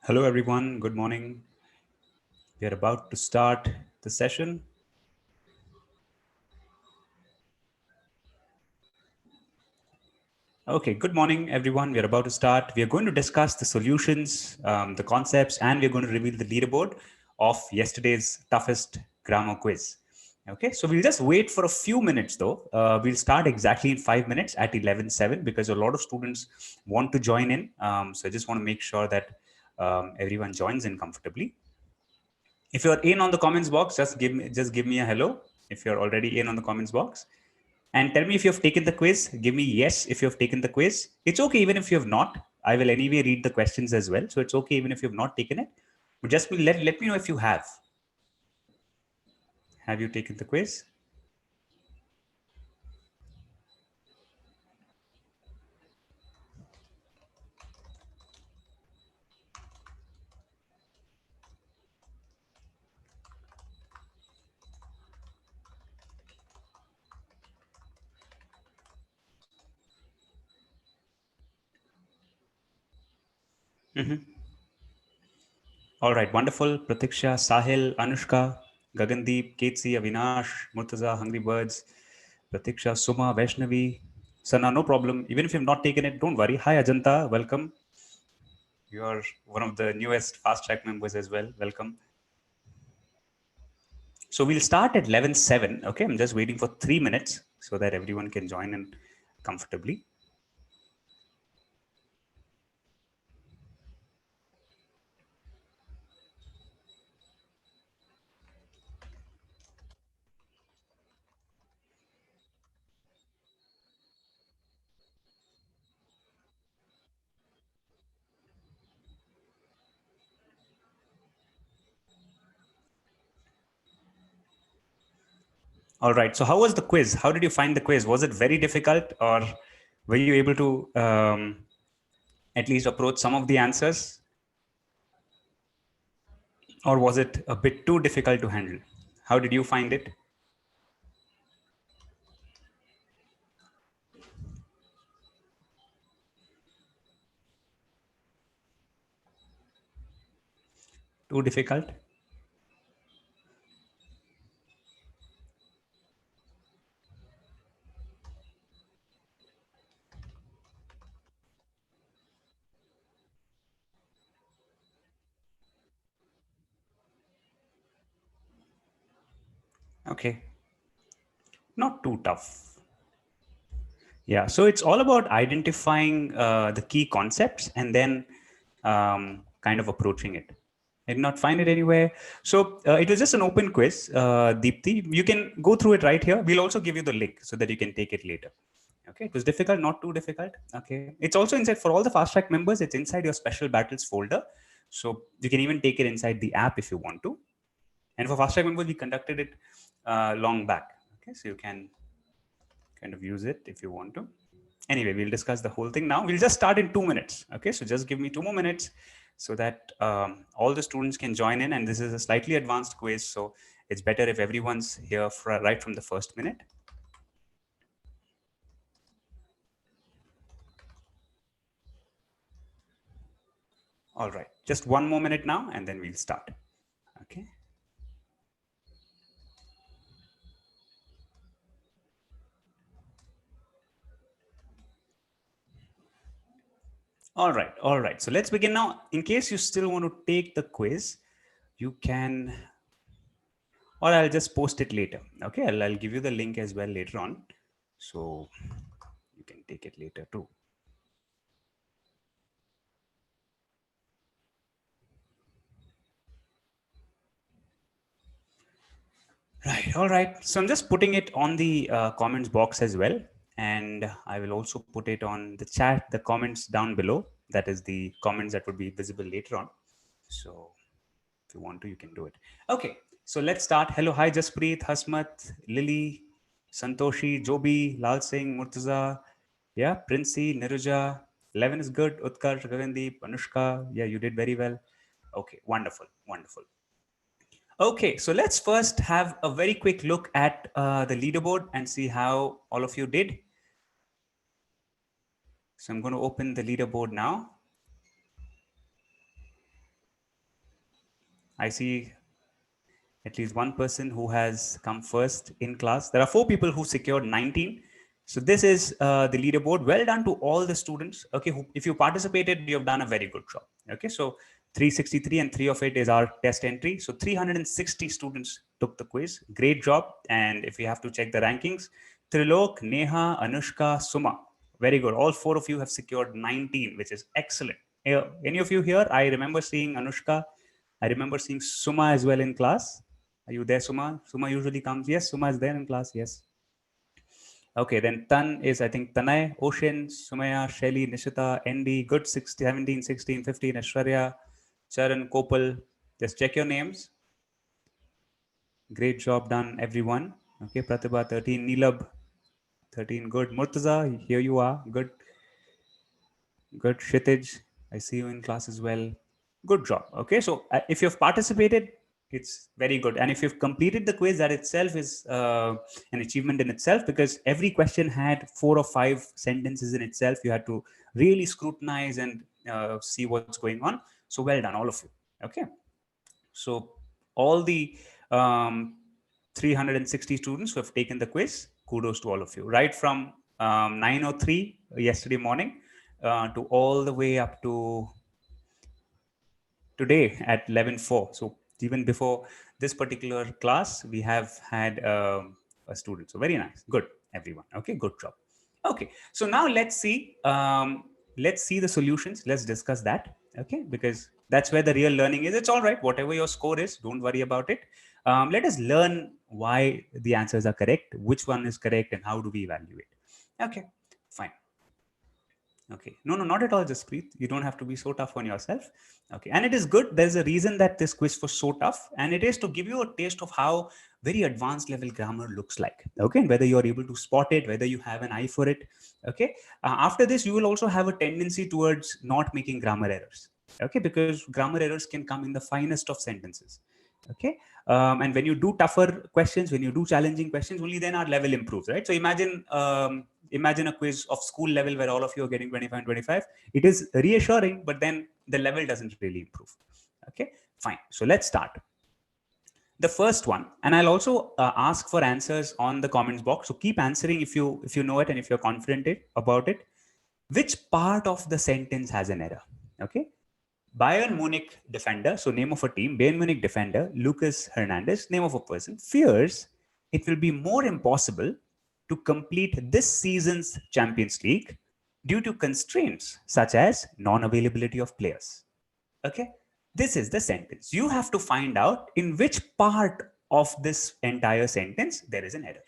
Hello, everyone. Good morning. We are about to start the session. Okay, good morning, everyone. We are about to start. We are going to discuss the solutions, the concepts, and we're going to reveal the leaderboard of yesterday's toughest grammar quiz. Okay, so we'll just wait for a few minutes though. We'll start exactly in 5 minutes at 11:07 because a lot of students want to join in. So I just want to make sure that everyone joins in comfortably. If you're in on the comments box, just give me a hello if you're already in on the comments box. And tell me if you've taken the quiz. Give me yes if you've taken the quiz. It's okay even if you have not. I will anyway read the questions as well. So it's okay even if you've not taken it. But just let me know if you have. Have you taken the quiz? Mm-hmm. All right, wonderful. Pratiksha, Sahil, Anushka, Gagandeep, Ketsi, Avinash, Murtaza, Hungry Birds, Pratiksha, Suma, Vaishnavi, Sana, no problem. Even if you've not taken it, don't worry. Hi, Ajanta, welcome. You're one of the newest fast track members as well. Welcome. So we'll start at 11:07. Okay, I'm just waiting for 3 minutes so that everyone can join in comfortably. All right. So how was the quiz? How did you find the quiz? Was it very difficult, or were you able to at least approach some of the answers, or was it a bit too difficult to handle? How did you find it? Too difficult? Okay, not too tough. Yeah, so it's all about identifying the key concepts and then kind of approaching it. I did not find it anywhere. So it was just an open quiz, Deepthi. You can go through it right here. We'll also give you the link so that you can take it later. Okay, it was difficult, not too difficult. Okay, it's also inside for all the fast track members. It's inside your special battles folder, so you can even take it inside the app if you want to. And for fast track members, we conducted it long back. Okay, so you can kind of use it if you want to. Anyway, we'll discuss the whole thing now. We'll just start in 2 minutes. Okay, so just give me 2 more minutes so that all the students can join in. And this is a slightly advanced quiz, so it's better if everyone's here right from the first minute. All right, just 1 more minute now, and then we'll start. Okay. All right, all right. So let's begin now. In case you still want to take the quiz, you can, or I'll just post it later. Okay, I'll give you the link as well later on. So you can take it later too. Right. All right. So I'm just putting it on the comments box as well. And I will also put it on the chat, the comments down below. That is the comments that would be visible later on. So if you want to, you can do it. Okay. So let's start. Hello. Hi, Jaspreet, Hasmat, Lily, Santoshi, Joby, Lal Singh, Murtaza. Yeah. Princey, Niruja. 11 is good. Utkarsh, Gagandeep, Anushka. Yeah, you did very well. Okay. Wonderful. Wonderful. Okay, so let's first have a very quick look at the leaderboard and see how all of you did. So I'm going to open the leaderboard now. I see at least one person who has come first in class. There are 4 people who secured 19. So this is the leaderboard. Well done to all the students. Okay, if you participated, you have done a very good job. Okay, so 363 and 3 of it is our test entry. So 360 students took the quiz. Great job. And if we have to check the rankings, Trilok, Neha, Anushka, Suma. Very good. All 4 of you have secured 19, which is excellent. Any of you here? I remember seeing Anushka. I remember seeing Suma as well in class. Are you there, Suma? Suma usually comes. Yes, Suma is there in class. Yes. Okay, then Tan is, I think, Tanay, Ocean, Sumaya, Shelly, Nishita, Andy, good 16, 17, 16, 15, Ashwarya, Charan, Kopal. Just check your names. Great job done, everyone. Okay, Pratibha, 13, Neelab, 13, good. Murtaza, here you are. Good. Good. Kshitij, I see you in class as well. Good job. Okay, so if you've participated, it's very good. And if you've completed the quiz, that itself is an achievement in itself, because every question had 4 or 5 sentences in itself. You had to really scrutinize and see what's going on. So well done, all of you. Okay, so all the 360 students who have taken the quiz, kudos to all of you. Right from 9:03 yesterday morning to all the way up to today at 11:04. So even before this particular class, we have had a student. So very nice. Good, everyone. Okay, good job. Okay, so now let's see the solutions. Let's discuss that. Okay, because that's where the real learning is. It's all right. Whatever your score is, don't worry about it. Let us learn why the answers are correct, which one is correct, and how do we evaluate. Okay, fine. Okay, no, not at all, Jaspreet. You don't have to be so tough on yourself. Okay, and it is good. There's a reason that this quiz was so tough, and it is to give you a taste of how very advanced level grammar looks like. Okay, and whether you're able to spot it, whether you have an eye for it. Okay, after this, you will also have a tendency towards not making grammar errors. Okay, because grammar errors can come in the finest of sentences. Okay, and when you do tougher questions, when you do challenging questions, only then our level improves, right? So imagine a quiz of school level where all of you are getting 25 and 25. It is reassuring, but then the level doesn't really improve. Okay, fine. So let's start. The first one, and I'll also ask for answers on the comments box. So keep answering if you know it and if you're confident about it. Which part of the sentence has an error? Okay. Bayern Munich defender, so name of a team, Bayern Munich defender, Lucas Hernandez, name of a person, fears it will be more impossible to complete this season's Champions League due to constraints such as non-availability of players. Okay, this is the sentence. You have to find out in which part of this entire sentence there is an error.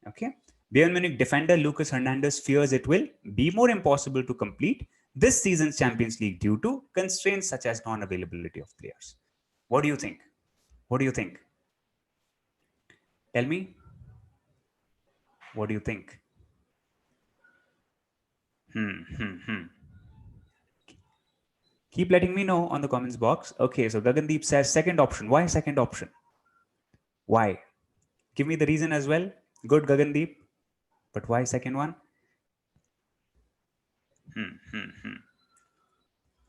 Okay, Bayern Munich defender Lucas Hernandez fears it will be more impossible to complete this season's Champions League due to constraints such as non-availability of players. What do you think? What do you think? Tell me. What do you think? Keep letting me know on the comments box. Okay, so Gagandeep says second option. Why second option? Why? Give me the reason as well. Good, Gagandeep. But why second one?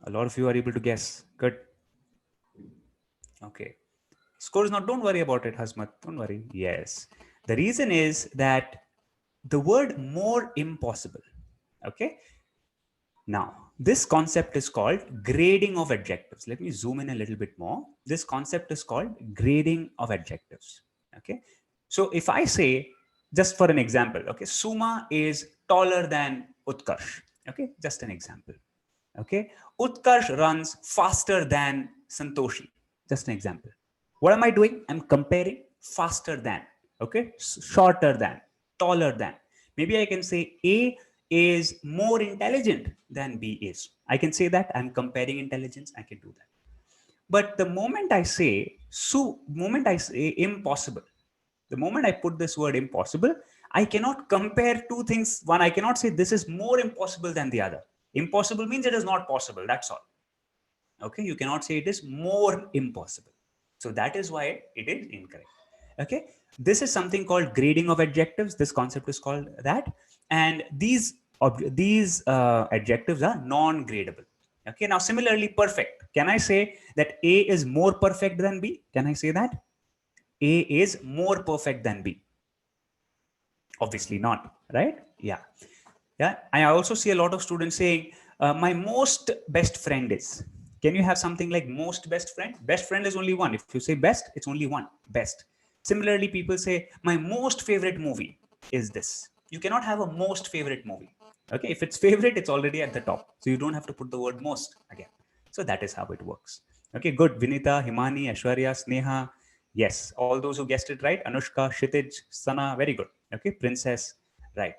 A lot of you are able to guess. Good. Okay. Score is not, don't worry about it, Hasmat. Don't worry. Yes. The reason is that the word more impossible. Okay. Now, this concept is called grading of adjectives. Let me zoom in a little bit more. This concept is called grading of adjectives. Okay. So if I say, just for an example, okay, Suma is taller than Utkarsh. Okay. Just an example. Okay. Utkarsh runs faster than Santoshi. Just an example. What am I doing? I'm comparing faster than, okay, shorter than, taller than. Maybe I can say A is more intelligent than B is. I can say that. I'm comparing intelligence. I can do that. But the moment I say impossible, the moment I put this word impossible, I cannot compare two things. One, I cannot say this is more impossible than the other. Impossible means it is not possible. That's all. Okay, you cannot say it is more impossible. So that is why it is incorrect. Okay, this is something called grading of adjectives. This concept is called that. And these adjectives are non-gradable. Okay, now similarly, perfect. Can I say that A is more perfect than B? Can I say that? A is more perfect than B. Obviously not, right? Yeah. Yeah. I also see a lot of students saying, my most best friend is. Can you have something like most best friend? Best friend is only one. If you say best, it's only one. Best. Similarly, people say, my most favorite movie is this. You cannot have a most favorite movie. Okay. If it's favorite, it's already at the top. So you don't have to put the word most again. So that is how it works. Okay. Good. Vinita, Himani, Ashwarya, Sneha. Yes. All those who guessed it right. Anushka, Kshitij, Sana. Very good. Okay. Princess. Right.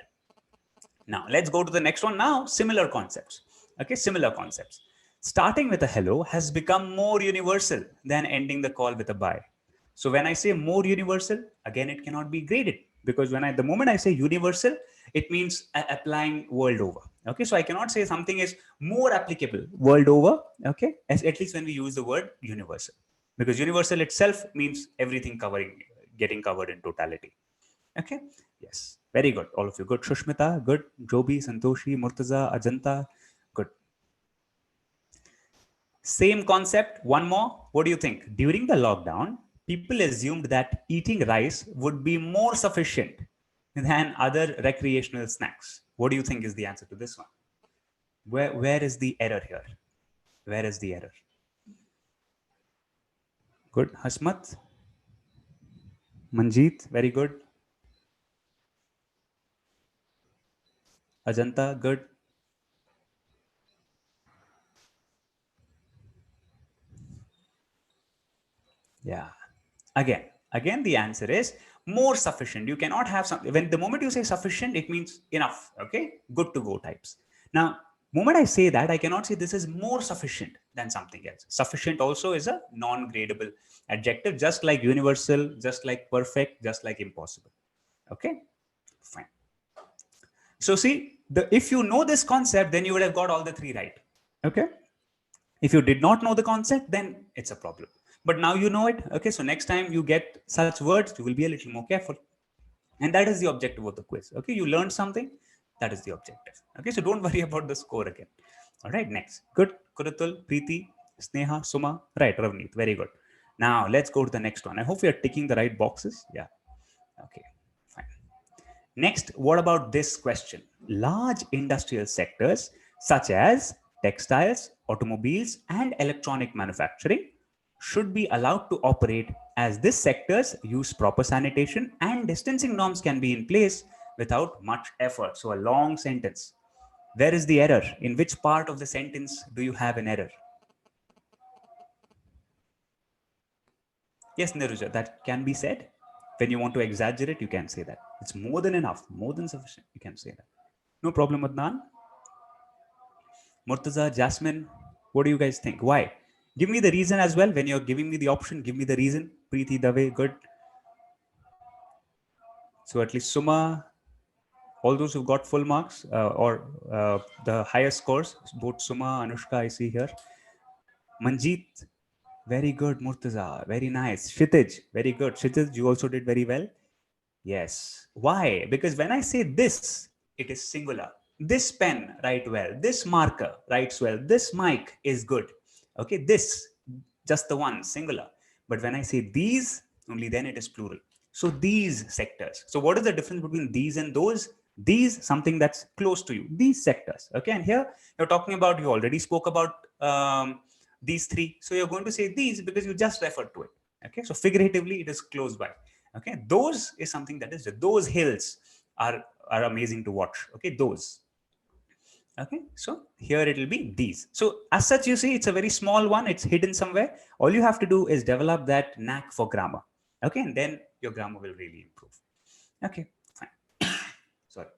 Now, let's go to the next one now. Similar concepts. Okay, similar concepts. Starting with a hello has become more universal than ending the call with a bye. So when I say more universal, again, it cannot be graded because the moment I say universal, it means applying world over. Okay, so I cannot say something is more applicable world over. Okay, at least when we use the word universal, because universal itself means everything getting covered in totality. Okay. Yes. Very good. All of you. Good. Shushmita. Good. Jobi, Santoshi, Murtaza, Ajanta. Good. Same concept. One more. What do you think? During the lockdown, people assumed that eating rice would be more sufficient than other recreational snacks. What do you think is the answer to this one? Where is the error here? Where is the error? Good. Hasmat. Manjeet. Very good. Ajanta. Good. Yeah. Again, the answer is more sufficient. You cannot have something. When the moment you say sufficient, it means enough. Okay, good to go types. Now, moment I say that, I cannot say this is more sufficient than something else. Sufficient also is a non-gradable adjective, just like universal, just like perfect, just like impossible. Okay, fine. So see, if you know this concept, then you would have got all the three right. Okay. If you did not know the concept, then it's a problem. But now you know it. Okay, so next time you get such words, you will be a little more careful. And that is the objective of the quiz. Okay, you learned something. That is the objective. Okay, so don't worry about the score again. All right, next. Good. Kurutul, Preeti, Sneha, Suma. Right, Ravneet. Very good. Now let's go to the next one. I hope we are ticking the right boxes. Yeah. Okay, fine. Next, what about this question? Large industrial sectors such as textiles, automobiles, and electronic manufacturing should be allowed to operate as these sectors use proper sanitation and distancing norms can be in place without much effort. So a long sentence. Where is the error? In which part of the sentence do you have an error? Yes, Niruja, that can be said. When you want to exaggerate, you can say that. It's more than enough, more than sufficient. You can say that. No problem, Adnan. Murtaza, Jasmine, what do you guys think? Why? Give me the reason as well. When you're giving me the option, give me the reason. Preeti, Dave, good. So at least Suma, all those who got full marks or the highest scores, both Suma, Anushka, I see here. Manjeet, very good. Murtaza, very nice. Kshitij, very good. Kshitij, you also did very well. Yes. Why? Because when I say this, it is singular. This pen write well. This marker writes well. This mic is good. Okay, this, just the one, singular. But when I say these, only then it is plural. So these sectors. So what is the difference between these and those? These, something that's close to you. These sectors. Okay, and here you're talking about, you already spoke about these three. So you're going to say these because you just referred to it. Okay, so figuratively, it is close by. Okay, those is something that is, those hills are amazing to watch. Okay, those. Okay, so here it will be these. So as such, you see, it's a very small one. It's hidden somewhere. All you have to do is develop that knack for grammar. Okay, and then your grammar will really improve. Okay, fine. Sorry.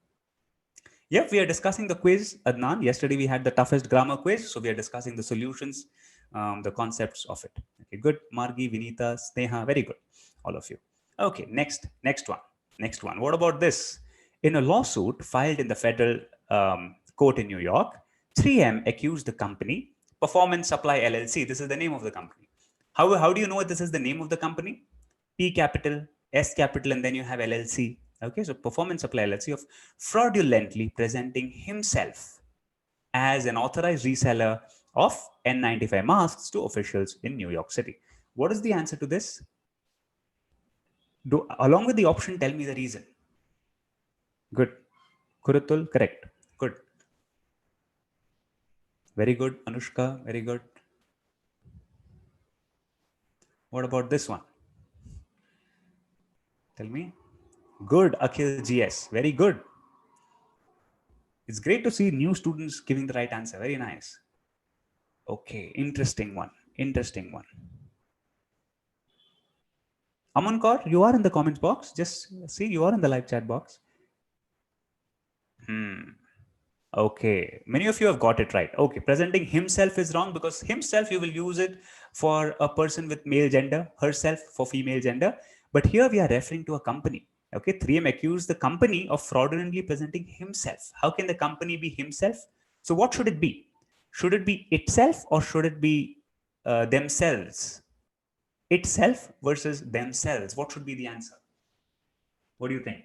Yep, we are discussing the quiz, Adnan. Yesterday we had the toughest grammar quiz. So we are discussing the solutions, the concepts of it. Okay, good. Margi, Vinita, Sneha, very good. All of you. Okay, next one. What about this? In a lawsuit filed in the federal court in New York, 3M accused the company, Performance Supply LLC. This is the name of the company. How do you know this is the name of the company? P capital, S capital, and then you have LLC. Okay, so Performance Supply LLC of fraudulently presenting himself as an authorized reseller of N95 masks to officials in New York City. What is the answer to this? Along with the option, tell me the reason. Good. Kurutul, correct. Good. Very good, Anushka. Very good. What about this one? Tell me. Good, Akhil GS. Very good. It's great to see new students giving the right answer. Very nice. Okay, interesting one. Interesting one. Aman Kaur, you are in the comments box. Just see, you are in the live chat box. Okay, many of you have got it right. Okay, presenting himself is wrong because himself you will use it for a person with male gender, herself for female gender. But here we are referring to a company. Okay, 3M accused the company of fraudulently presenting himself. How can the company be himself? So what should it be? Should it be itself or should it be themselves? Itself versus themselves. What should be the answer? What do you think?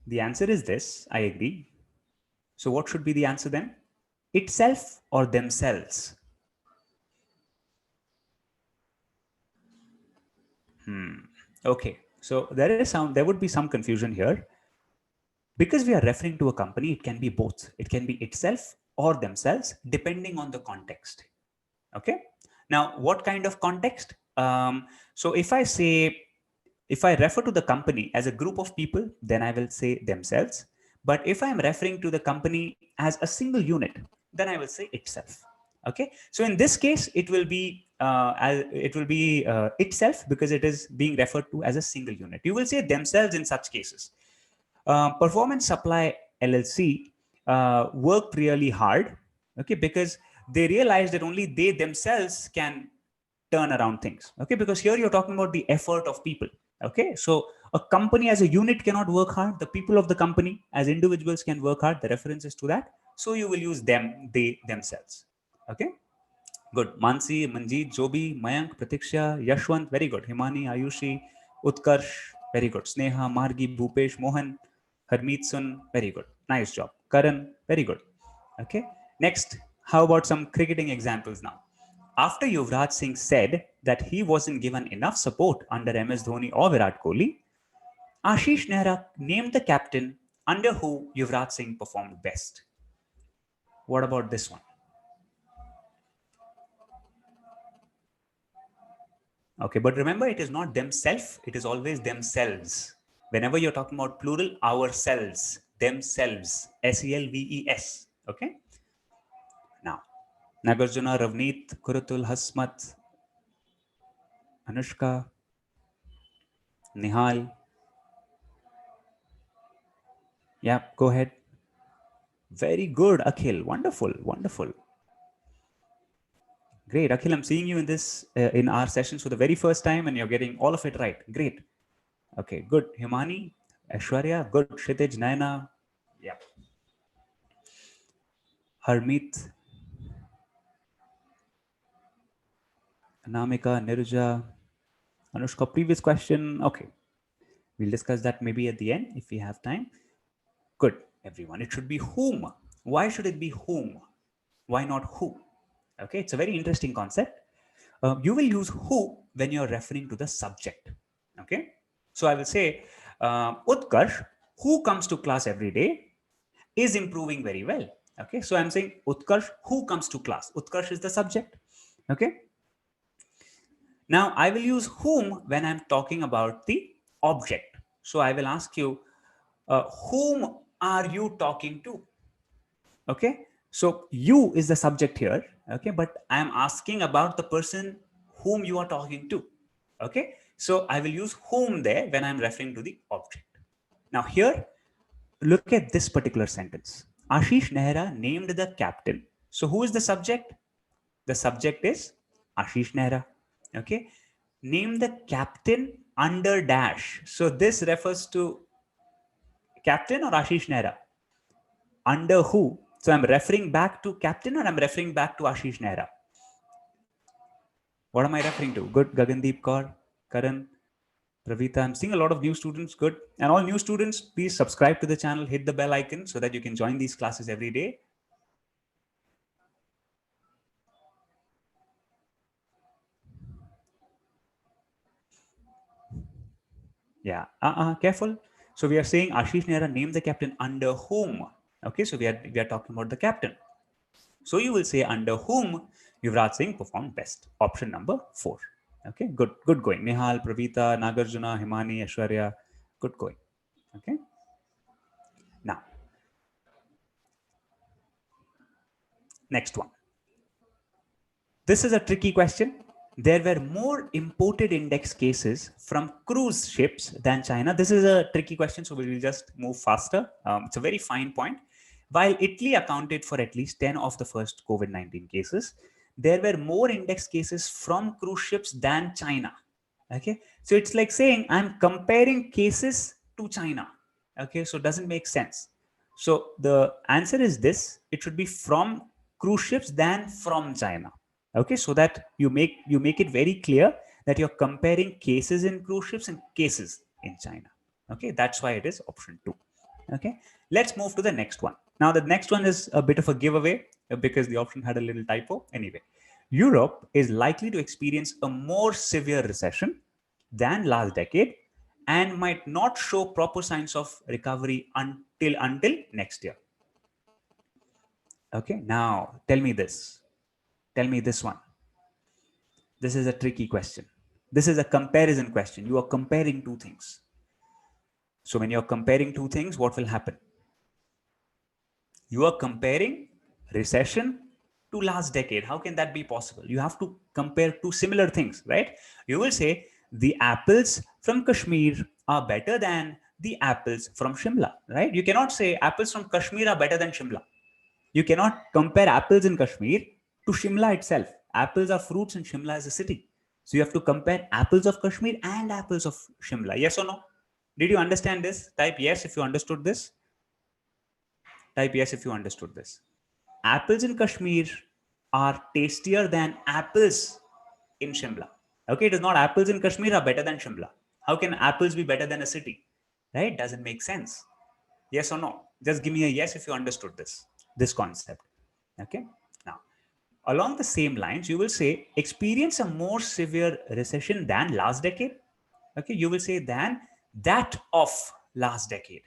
The answer is this. I agree. So what should be the answer then? Itself or themselves? Okay. So there would be some confusion here. Because we are referring to a company, it can be both. It can be itself or themselves, depending on the context. Okay. Now, what kind of context? So if I refer to the company as a group of people, then I will say themselves. But if I'm referring to the company as a single unit, then I will say itself. Okay. So in this case, it will be itself because it is being referred to as a single unit. You will say themselves in such cases. Performance Supply LLC worked really hard, okay, because they realized that only they themselves can turn around things, okay, because here you're talking about the effort of people, okay. So a company as a unit cannot work hard. The people of the company as individuals can work hard. The reference is to that. So you will use them, they, themselves, okay. Good. Mansi, Manjeet, Jobi, Mayank, Pratiksha, Yashwant, very good. Himani, Ayushi, Utkarsh, very good. Sneha, Margi, Bhupesh, Mohan, Harmeet Sun, very good. Nice job. Karan, very good. Okay. Next, how about some cricketing examples now? After Yuvraj Singh said that he wasn't given enough support under MS Dhoni or Virat Kohli, Ashish Nehra named the captain under who Yuvraj Singh performed best. What about this one? Okay, but remember, it is not themselves, it is always themselves. Whenever you're talking about plural, ourselves, themselves, SELVES. Okay. Now, Nagarjuna, Ravneet, Kurutul, Hasmat, Anushka, Nihal. Yeah, go ahead. Very good, Akhil. Wonderful, wonderful. Great, Akhil. I'm seeing you in this in our sessions for the very first time, and you're getting all of it right. Great. Okay, good. Himani, Aishwarya, good. Kshitij, Naina. Yeah. Harmeet, Anamika, Nirja, Anushka, previous question. Okay. We'll discuss that maybe at the end if we have time. Good, everyone. It should be whom. Why should it be whom? Why not who? Okay, it's a very interesting concept. You will use who when you're referring to the subject. Okay, so I will say Utkarsh, who comes to class every day, is improving very well. Okay, so I'm saying Utkarsh, who comes to class. Utkarsh is the subject. Okay, now I will use whom when I'm talking about the object. So I will ask you, whom are you talking to? Okay, so you is the subject here. Okay, but I'm asking about the person whom you are talking to. Okay, so I will use whom there when I'm referring to the object. Now here, look at this particular sentence. Ashish Nehra named the captain. So who is the subject? The subject is Ashish Nehra. Okay, name the captain under dash. So this refers to captain or Ashish Nehra? Under who? So I'm referring back to captain or I'm referring back to Ashish Nehra? What am I referring to? Good. Gagandeep Kaur, Karan, Pravita. I'm seeing a lot of new students. Good. And all new students, please subscribe to the channel, hit the bell icon so that you can join these classes every day. Yeah. Careful. So we are saying Ashish Nehra named the captain under whom? Okay. So we are talking about the captain. So you will say under whom Yuvraj Singh performed best. Option number 4. Okay. Good going. Nihal, Pravita, Nagarjuna, Himani, Aishwarya. Good going. Okay. Now, next one. This is a tricky question. There were more imported index cases from cruise ships than China. This is a tricky question, so we will just move faster. It's a very fine point. While Italy accounted for at least 10 of the first COVID-19 cases, there were more index cases from cruise ships than China. Okay, so it's like saying I'm comparing cases to China. Okay, so it doesn't make sense. So the answer is this: it should be from cruise ships than from China. Okay, so that you make it very clear that you're comparing cases in cruise ships and cases in China. Okay, that's why it is option 2. Okay, let's move to the next one. Now the next one is a bit of a giveaway because the option had a little typo. Anyway, Europe is likely to experience a more severe recession than last decade and might not show proper signs of recovery until next year. Okay, now tell me this. Tell me this one. This is a tricky question. This is a comparison question. You are comparing two things. So when you're comparing two things, what will happen? You are comparing recession to last decade. How can that be possible? You have to compare two similar things, right? You will say the apples from Kashmir are better than the apples from Shimla, right? You cannot say apples from Kashmir are better than Shimla. You cannot compare apples in Kashmir to Shimla itself. Apples are fruits and Shimla is a city. So you have to compare apples of Kashmir and apples of Shimla. Yes or no? Did you understand this? Type yes if you understood this. Type yes if you understood this. Apples in Kashmir are tastier than apples in Shimla. Okay, it is not apples in Kashmir are better than Shimla. How can apples be better than a city? Right? Doesn't make sense. Yes or no? Just give me a yes if you understood this concept. Okay. Now, along the same lines, you will say experience a more severe recession than last decade. Okay, you will say than that of last decade.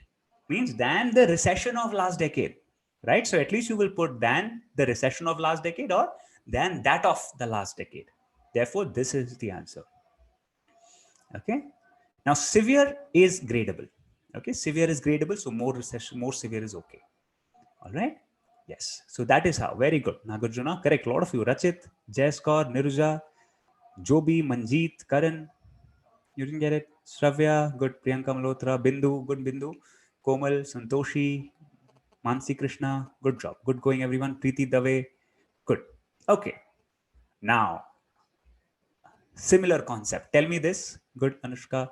Means than the recession of last decade. Right? So at least you will put than the recession of last decade or than that of the last decade. Therefore, this is the answer. Okay. Now, severe is gradable. Okay, severe is gradable, so more recession, more severe is okay. All right. Yes. So that is how. Very good. Nagarjuna, correct. A lot of you. Rachit, Jayaskar, Niruja, Jobi, Manjeet, Karan. You didn't get it. Shravya, good. Priyanka Malhotra, Bindu, good Bindu. Komal, Santoshi, Mansi Krishna, good job. Good going, everyone. Preeti Dave, good. Okay. Now, similar concept. Tell me this. Good, Anushka.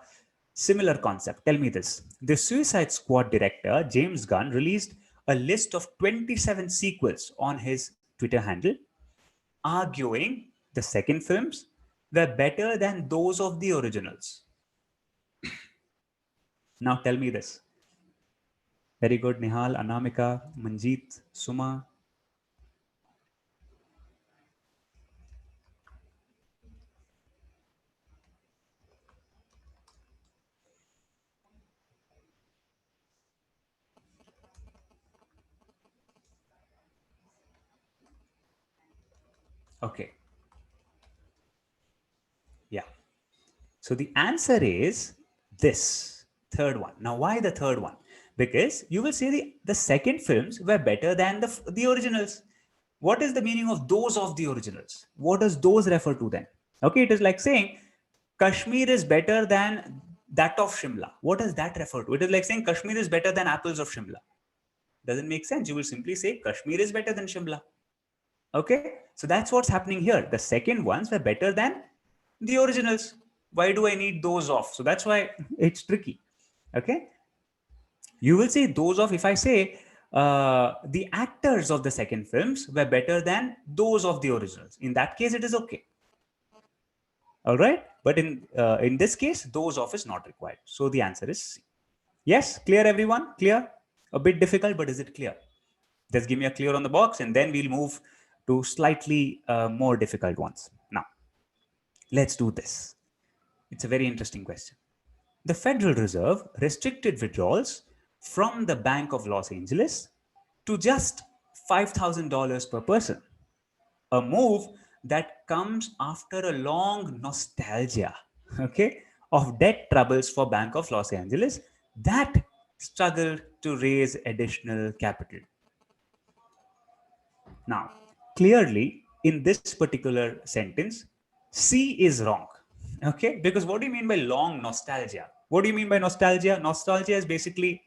Similar concept. Tell me this. The Suicide Squad director, James Gunn, released a list of 27 sequels on his Twitter handle, arguing the second films were better than those of the originals. Now tell me this. Very good, Nihal, Anamika, Manjeet, Suma. Okay. Yeah. So the answer is this third one. Now, why the third one? Because you will say the second films were better than the originals. What is the meaning of the originals? What does those refer to then? Okay, it is like saying Kashmir is better than that of Shimla. What does that refer to? It is like saying Kashmir is better than apples of Shimla. Doesn't make sense. You will simply say Kashmir is better than Shimla. Okay, so that's what's happening here. The second ones were better than the originals. Why do I need those off? So that's why it's tricky. Okay, you will say those of if I say the actors of the second films were better than those of the originals. In that case, it is okay. All right, but in this case, those of is not required. So the answer is C. Yes, clear everyone? Clear? A bit difficult, but is it clear? Just give me a clear on the box, and then we'll move to slightly more difficult ones. Now, let's do this. It's a very interesting question. the Federal Reserve restricted withdrawals from the Bank of Los Angeles to just $5,000 per person. A move that comes after a long nostalgia, okay, of debt troubles for Bank of Los Angeles that struggled to raise additional capital. Now, clearly, in this particular sentence, C is wrong. Okay, because what do you mean by long nostalgia? What do you mean by nostalgia? Nostalgia is basically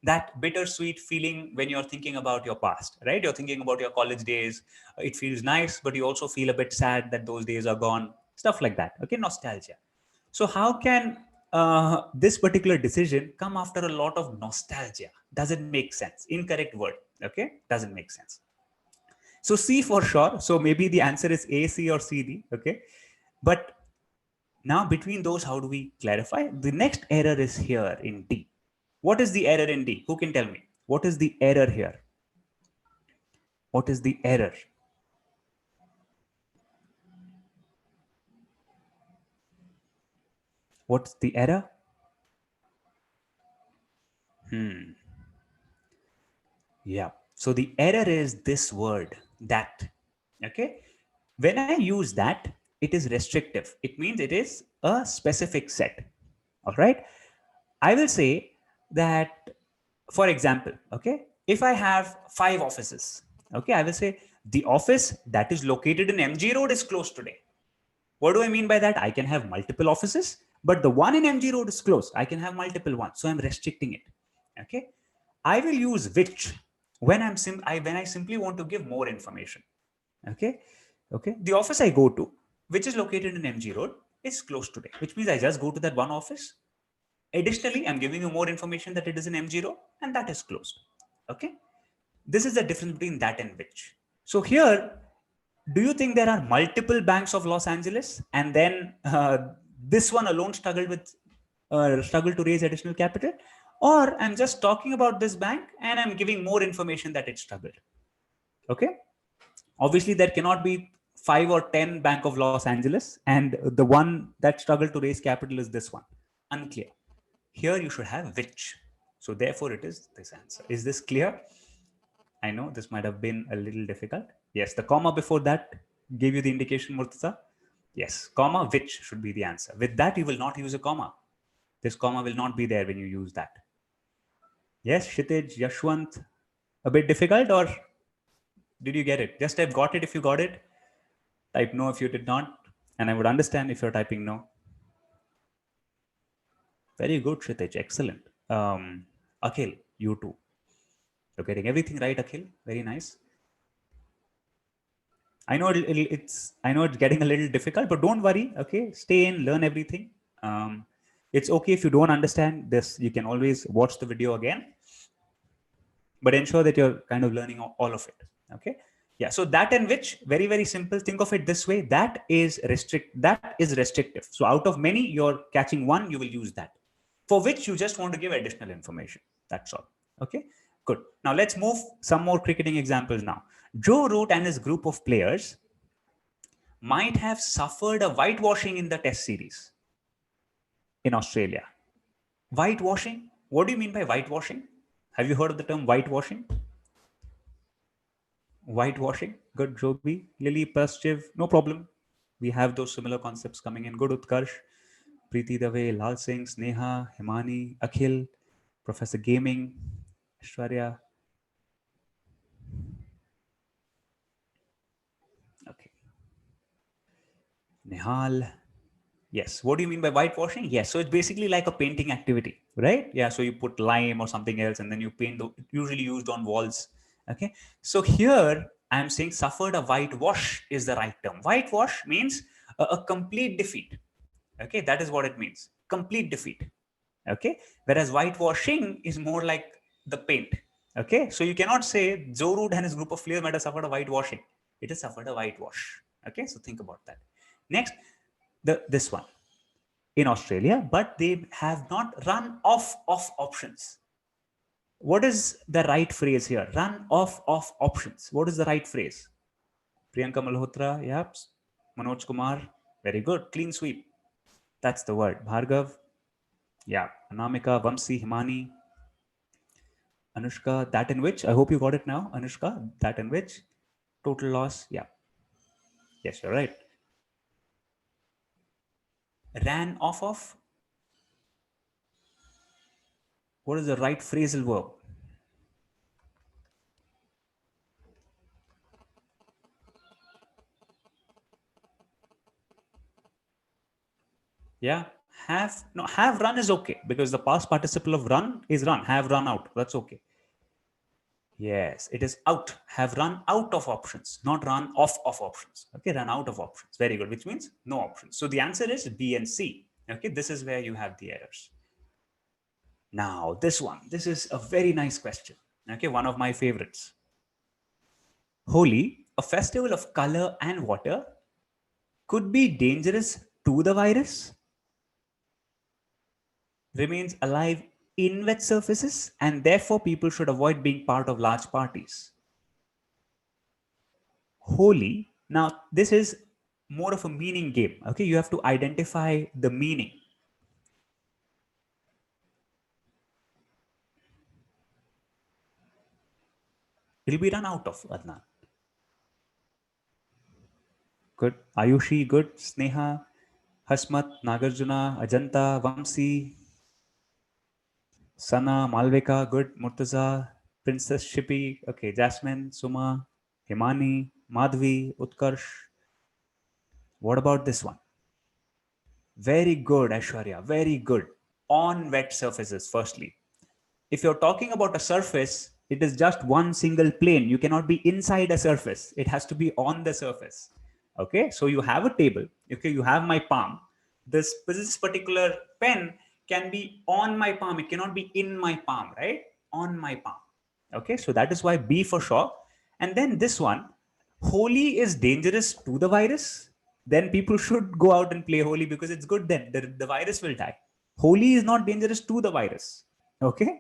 that bittersweet feeling when you're thinking about your past, right? You're thinking about your college days. It feels nice, but you also feel a bit sad that those days are gone. Stuff like that. Okay, nostalgia. So, how can this particular decision come after a lot of nostalgia? Doesn't make sense. Incorrect word. Okay, doesn't make sense. So C for sure. So maybe the answer is A, C, or C, D. Okay. But now between those, how do we clarify? The next error is here in D. What is the error in D? Who can tell me? What is the error here? What is the error? What's the error? Yeah. So the error is this word, that. Okay. When I use that, it is restrictive. It means it is a specific set. All right. I will say that, for example, okay, if I have 5 offices, okay, I will say the office that is located in MG Road is closed today. What do I mean by that? I can have multiple offices, but the one in MG Road is closed. I can have multiple ones. So I'm restricting it. Okay. I will use which when when I simply want to give more information. Okay. Okay. The office I go to, which is located in MG Road, is closed today, which means I just go to that one office. Additionally, I'm giving you more information that it is an M0 and that is closed. Okay. This is the difference between that and which. So here, do you think there are multiple banks of Los Angeles and then this one alone struggled to raise additional capital? Or I'm just talking about this bank and I'm giving more information that it struggled. Okay. Obviously, there cannot be 5 or 10 Bank of Los Angeles and the one that struggled to raise capital is this one. Unclear. Here you should have which. So therefore it is this answer. Is this clear? I know this might have been a little difficult. Yes, the comma before that gave you the indication, Murtaza. Yes, comma which should be the answer. With that, you will not use a comma. This comma will not be there when you use that. Yes, Kshitij, Yashwant, a bit difficult, or did you get it? Just type got it if you got it. Type no if you did not. And I would understand if you're typing no. Very good, Kshitij. Excellent. Akhil, you too. You're getting everything right, Akhil. Very nice. I know it's getting a little difficult, but don't worry. Okay, stay in, learn everything. It's okay if you don't understand this. You can always watch the video again, but ensure that you're kind of learning all of it. Okay. Yeah. So that and which, very simple. Think of it this way: that is restrictive. So out of many, you're catching one. You will use that. For which you just want to give additional information. That's all. Okay. Good. Now let's move some more cricketing examples now. Joe Root and his group of players might have suffered a whitewashing in the test series in Australia. Whitewashing? What do you mean by whitewashing? Have you heard of the term whitewashing? Whitewashing. Good, Joby. Lily, Paschiv, no problem. We have those similar concepts coming in. Good, Utkarsh, Preeti Dave, Lal Singh, Sneha, Himani, Akhil, Professor Gaming, Aishwarya. Okay. Nihal. Yes. What do you mean by whitewashing? Yes. So it's basically like a painting activity, right? Yeah. So you put lime or something else and then you paint, usually used on walls. Okay. So here I'm saying suffered a whitewash is the right term. Whitewash means a complete defeat. Okay. That is what it means. Complete defeat. Okay. Whereas whitewashing is more like the paint. Okay. So you cannot say Zorud and his group of players might have suffered a whitewashing. It has suffered a whitewash. Okay. So think about that. Next, this one in Australia, but they have not run off of options. What is the right phrase here? Run off of options. What is the right phrase? Priyanka Malhotra, yep. Manoj Kumar, very good. Clean sweep. That's the word. Bhargav, Yeah. Anamika, Vamsi, Himani, Anushka, that in which, I hope you got it now. Anushka, that in which, total loss. Yeah. Yes, you're right. Ran off of, what is the right phrasal verb? Yeah. Have, no, have run is okay because the past participle of run is run. Have run out. That's okay. Yes, it is out. Have run out of options, not run off of options. Okay, run out of options. Very good, which means no options. So the answer is B and C. Okay, this is where you have the errors. Now, this is a very nice question. Okay, one of my favorites. Holi, a festival of color and water, could be dangerous to the virus, remains alive in wet surfaces, and therefore people should avoid being part of large parties. Holy. Now, this is more of a meaning game. Okay, you have to identify the meaning. It'll be run out of, Adnan. Good. Ayushi, good. Sneha, Hasmat, Nagarjuna, Ajanta, Vamsi, Sana, Malvika, good. Murtaza, Princess Shippy, okay. Jasmine, Suma, Himani, Madhvi, Utkarsh. What about this one? Very good, Aishwarya. Very good. On wet surfaces, firstly. If you're talking about a surface, it is just one single plane. You cannot be inside a surface. It has to be on the surface. Okay, so you have a table. Okay, you have my palm. This particular pen can be on my palm. It cannot be in my palm, right? On my palm. Okay, so that is why B for sure. And then this one, holy is dangerous to the virus. Then people should go out and play holy because it's good. Then the virus will die. Holy is not dangerous to the virus. Okay,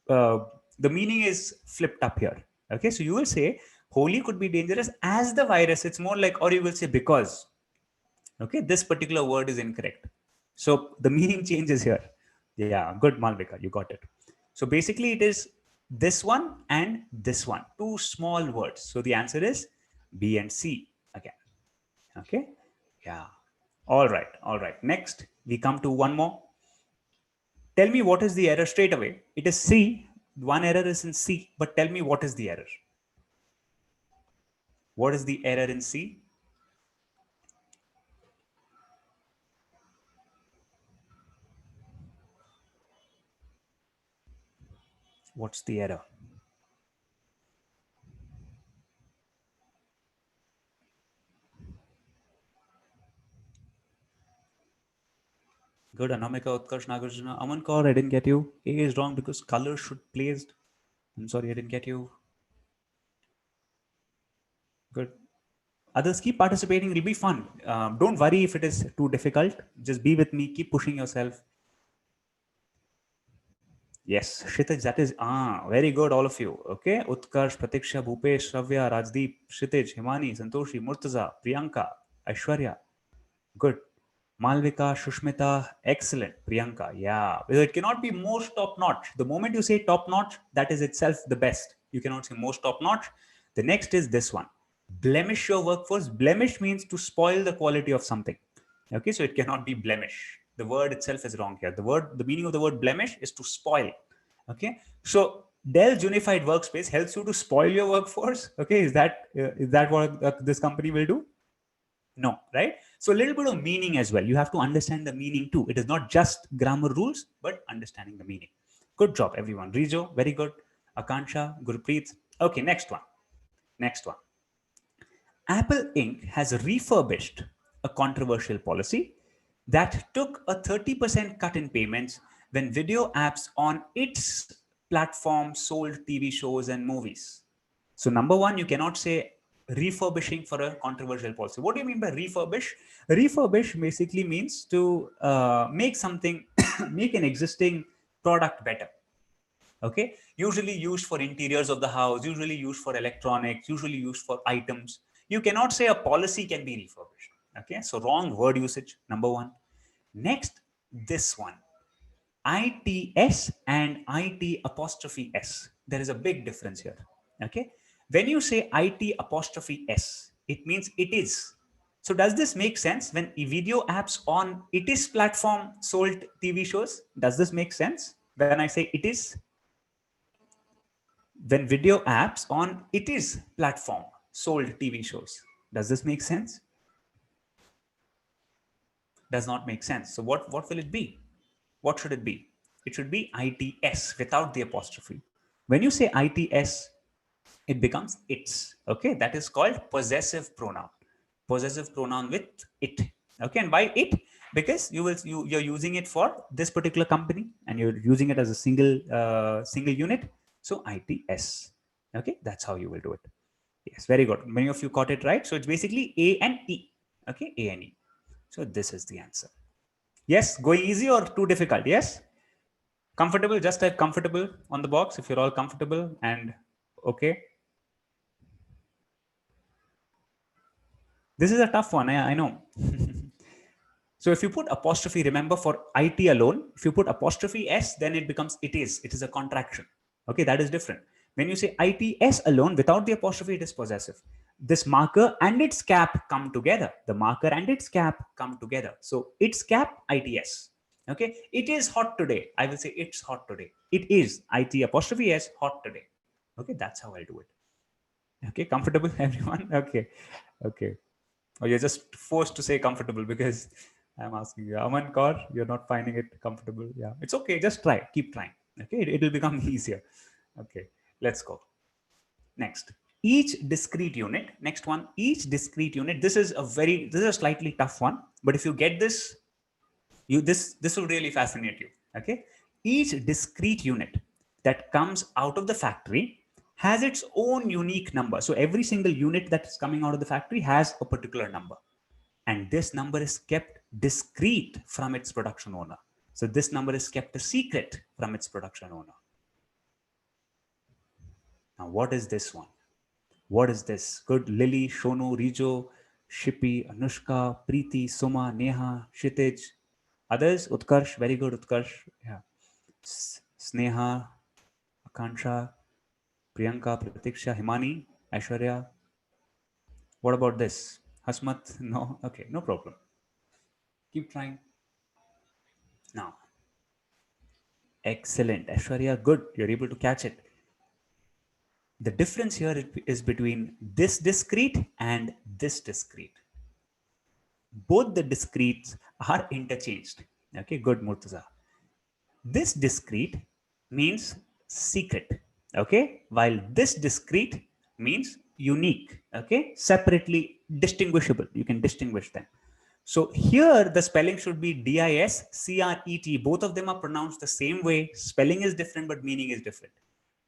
uh, the meaning is flipped up here. Okay, so you will say holy could be dangerous as the virus. It's more like, or you will say because. Okay, this particular word is incorrect. So the meaning changes here. Yeah, good, Malvika, you got it. So basically, it is this one and this one, two small words. So the answer is B and C again. Okay, yeah. All right, all right. Next, we come to one more. Tell me what is the error straight away. It is C. One error is in C, but tell me what is the error. What is the error in C? What's the error? Good, Anamika, Utkarsh, Nagarjuna. Aman Kaur, I didn't get you. A is wrong because color should placed. I'm sorry, I didn't get you. Good. Others keep participating. It'll be fun. Don't worry if it is too difficult. Just be with me. Keep pushing yourself. Yes, Kshitij, that is very good, all of you. Okay, Utkarsh, Pratiksha, Bhupesh, Shravya, Rajdeep, Kshitij, Himani, Santoshi, Murtaza, Priyanka, Aishwarya. Good. Malvika, Shushmita, excellent. Priyanka, yeah. It cannot be most top notch. The moment you say top notch, that is itself the best. You cannot say most top notch. The next is this one. Blemish your workforce. Blemish means to spoil the quality of something. Okay, so it cannot be blemish. The word itself is wrong here. The meaning of the word blemish is to spoil. Okay, so Dell's unified workspace helps you to spoil your workforce. Okay, is that what this company will do? No, right? So a little bit of meaning as well. You have to understand the meaning too. It is not just grammar rules, but understanding the meaning. Good job, everyone. Rijo, very good. Akansha, Gurpreet. Okay, next one. Next one. Apple Inc. has refurbished a controversial policy that took a 30% cut in payments when video apps on its platform sold TV shows and movies. So, number one, you cannot say refurbishing for a controversial policy. What do you mean by refurbish? Refurbish basically means to make something, make an existing product better. Okay, usually used for interiors of the house, usually used for electronics, usually used for items. You cannot say a policy can be refurbished. Okay, so wrong word usage, number one. Next, this one. ITS and IT apostrophe S. There is a big difference here. Okay. When you say IT apostrophe S, it means it is. So does this make sense when video apps on it is platform sold TV shows? Does this make sense when I say it is? When video apps on it is platform sold TV shows. Does this make sense? Does not make sense. So what will it be? What should it be? It should be ITS without the apostrophe. When you say ITS, it becomes its. Okay, that is called possessive pronoun. Possessive pronoun with it. Okay, and why it? Because you're using it for this particular company and you're using it as a single unit. So ITS. Okay, that's how you will do it. Yes, very good. Many of you got it right. So it's basically A and E. Okay, A and E. So this is the answer. Yes, going easy or too difficult? Yes. Comfortable, just type comfortable on the box if you're all comfortable and okay. This is a tough one, I know. So if you put apostrophe, remember for IT alone, if you put apostrophe S, then it becomes it is. It is a contraction. Okay, that is different. When you say ITS alone without the apostrophe, it is possessive. This marker and its cap come together. The marker and its cap come together. So its cap, ITS. Okay, it is hot today. I will say it's hot today. It is IT apostrophe S hot today. Okay, that's how I'll do it. Okay, comfortable, everyone? Okay, okay. Or you're just forced to say comfortable because I'm asking you. Aman Kaur, you're not finding it comfortable. Yeah, it's okay. Just try. Keep trying. Okay, it will become easier. Okay, let's go. Next, each discrete unit. Next one, each discrete unit. This is a slightly tough one. But if you get this, this will really fascinate you. Okay, each discrete unit that comes out of the factory has its own unique number. So every single unit that's coming out of the factory has a particular number, and this number is kept discrete from its production owner. So this number is kept a secret from its production owner. Now what is this one? What is this? Good. Lily, Shonu, Rijo, Shippy, Anushka, Preeti, Suma, Neha, Shitij. Others? Utkarsh, very good, Utkarsh. Yeah. Sneha, Akansha, Priyanka, Pratiksha, Himani, Aishwarya. What about this? Hasmat? No? Okay, no problem. Keep trying. Now. Excellent. Aishwarya, good. You're able to catch it. The difference here is between this discrete and this discrete. Both the discretes are interchanged. Okay, good, Murtaza. This discrete means secret. Okay, while this discrete means unique. Okay, separately distinguishable. You can distinguish them. So here the spelling should be DISCRET. Both of them are pronounced the same way. Spelling is different, but meaning is different.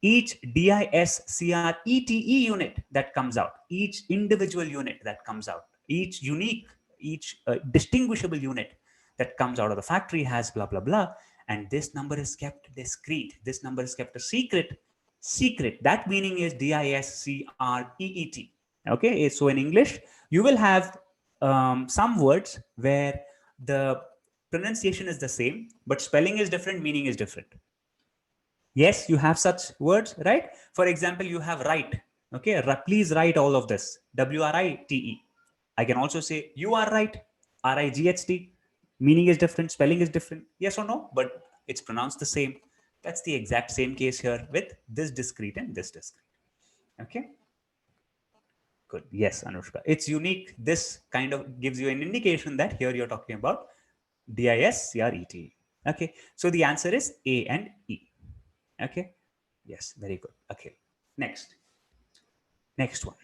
Each DISCRETE unit that comes out, each individual unit that comes out, each unique, each distinguishable unit that comes out of the factory has blah, blah, blah. And this number is kept discrete. This number is kept a secret. Secret. That meaning is DISCREET. Okay. So in English, you will have some words where the pronunciation is the same, but spelling is different, meaning is different. Yes, you have such words, right? For example, you have write. Okay, please write all of this. WRITE. I can also say you are right. RIGHT. Meaning is different, spelling is different. Yes or no? But it's pronounced the same. That's the exact same case here with this discrete and this discrete. Okay. Good. Yes, Anushka. It's unique. This kind of gives you an indication that here you're talking about DISCRET. Okay. So the answer is A and E. Okay. Yes, very good. Okay. Next one.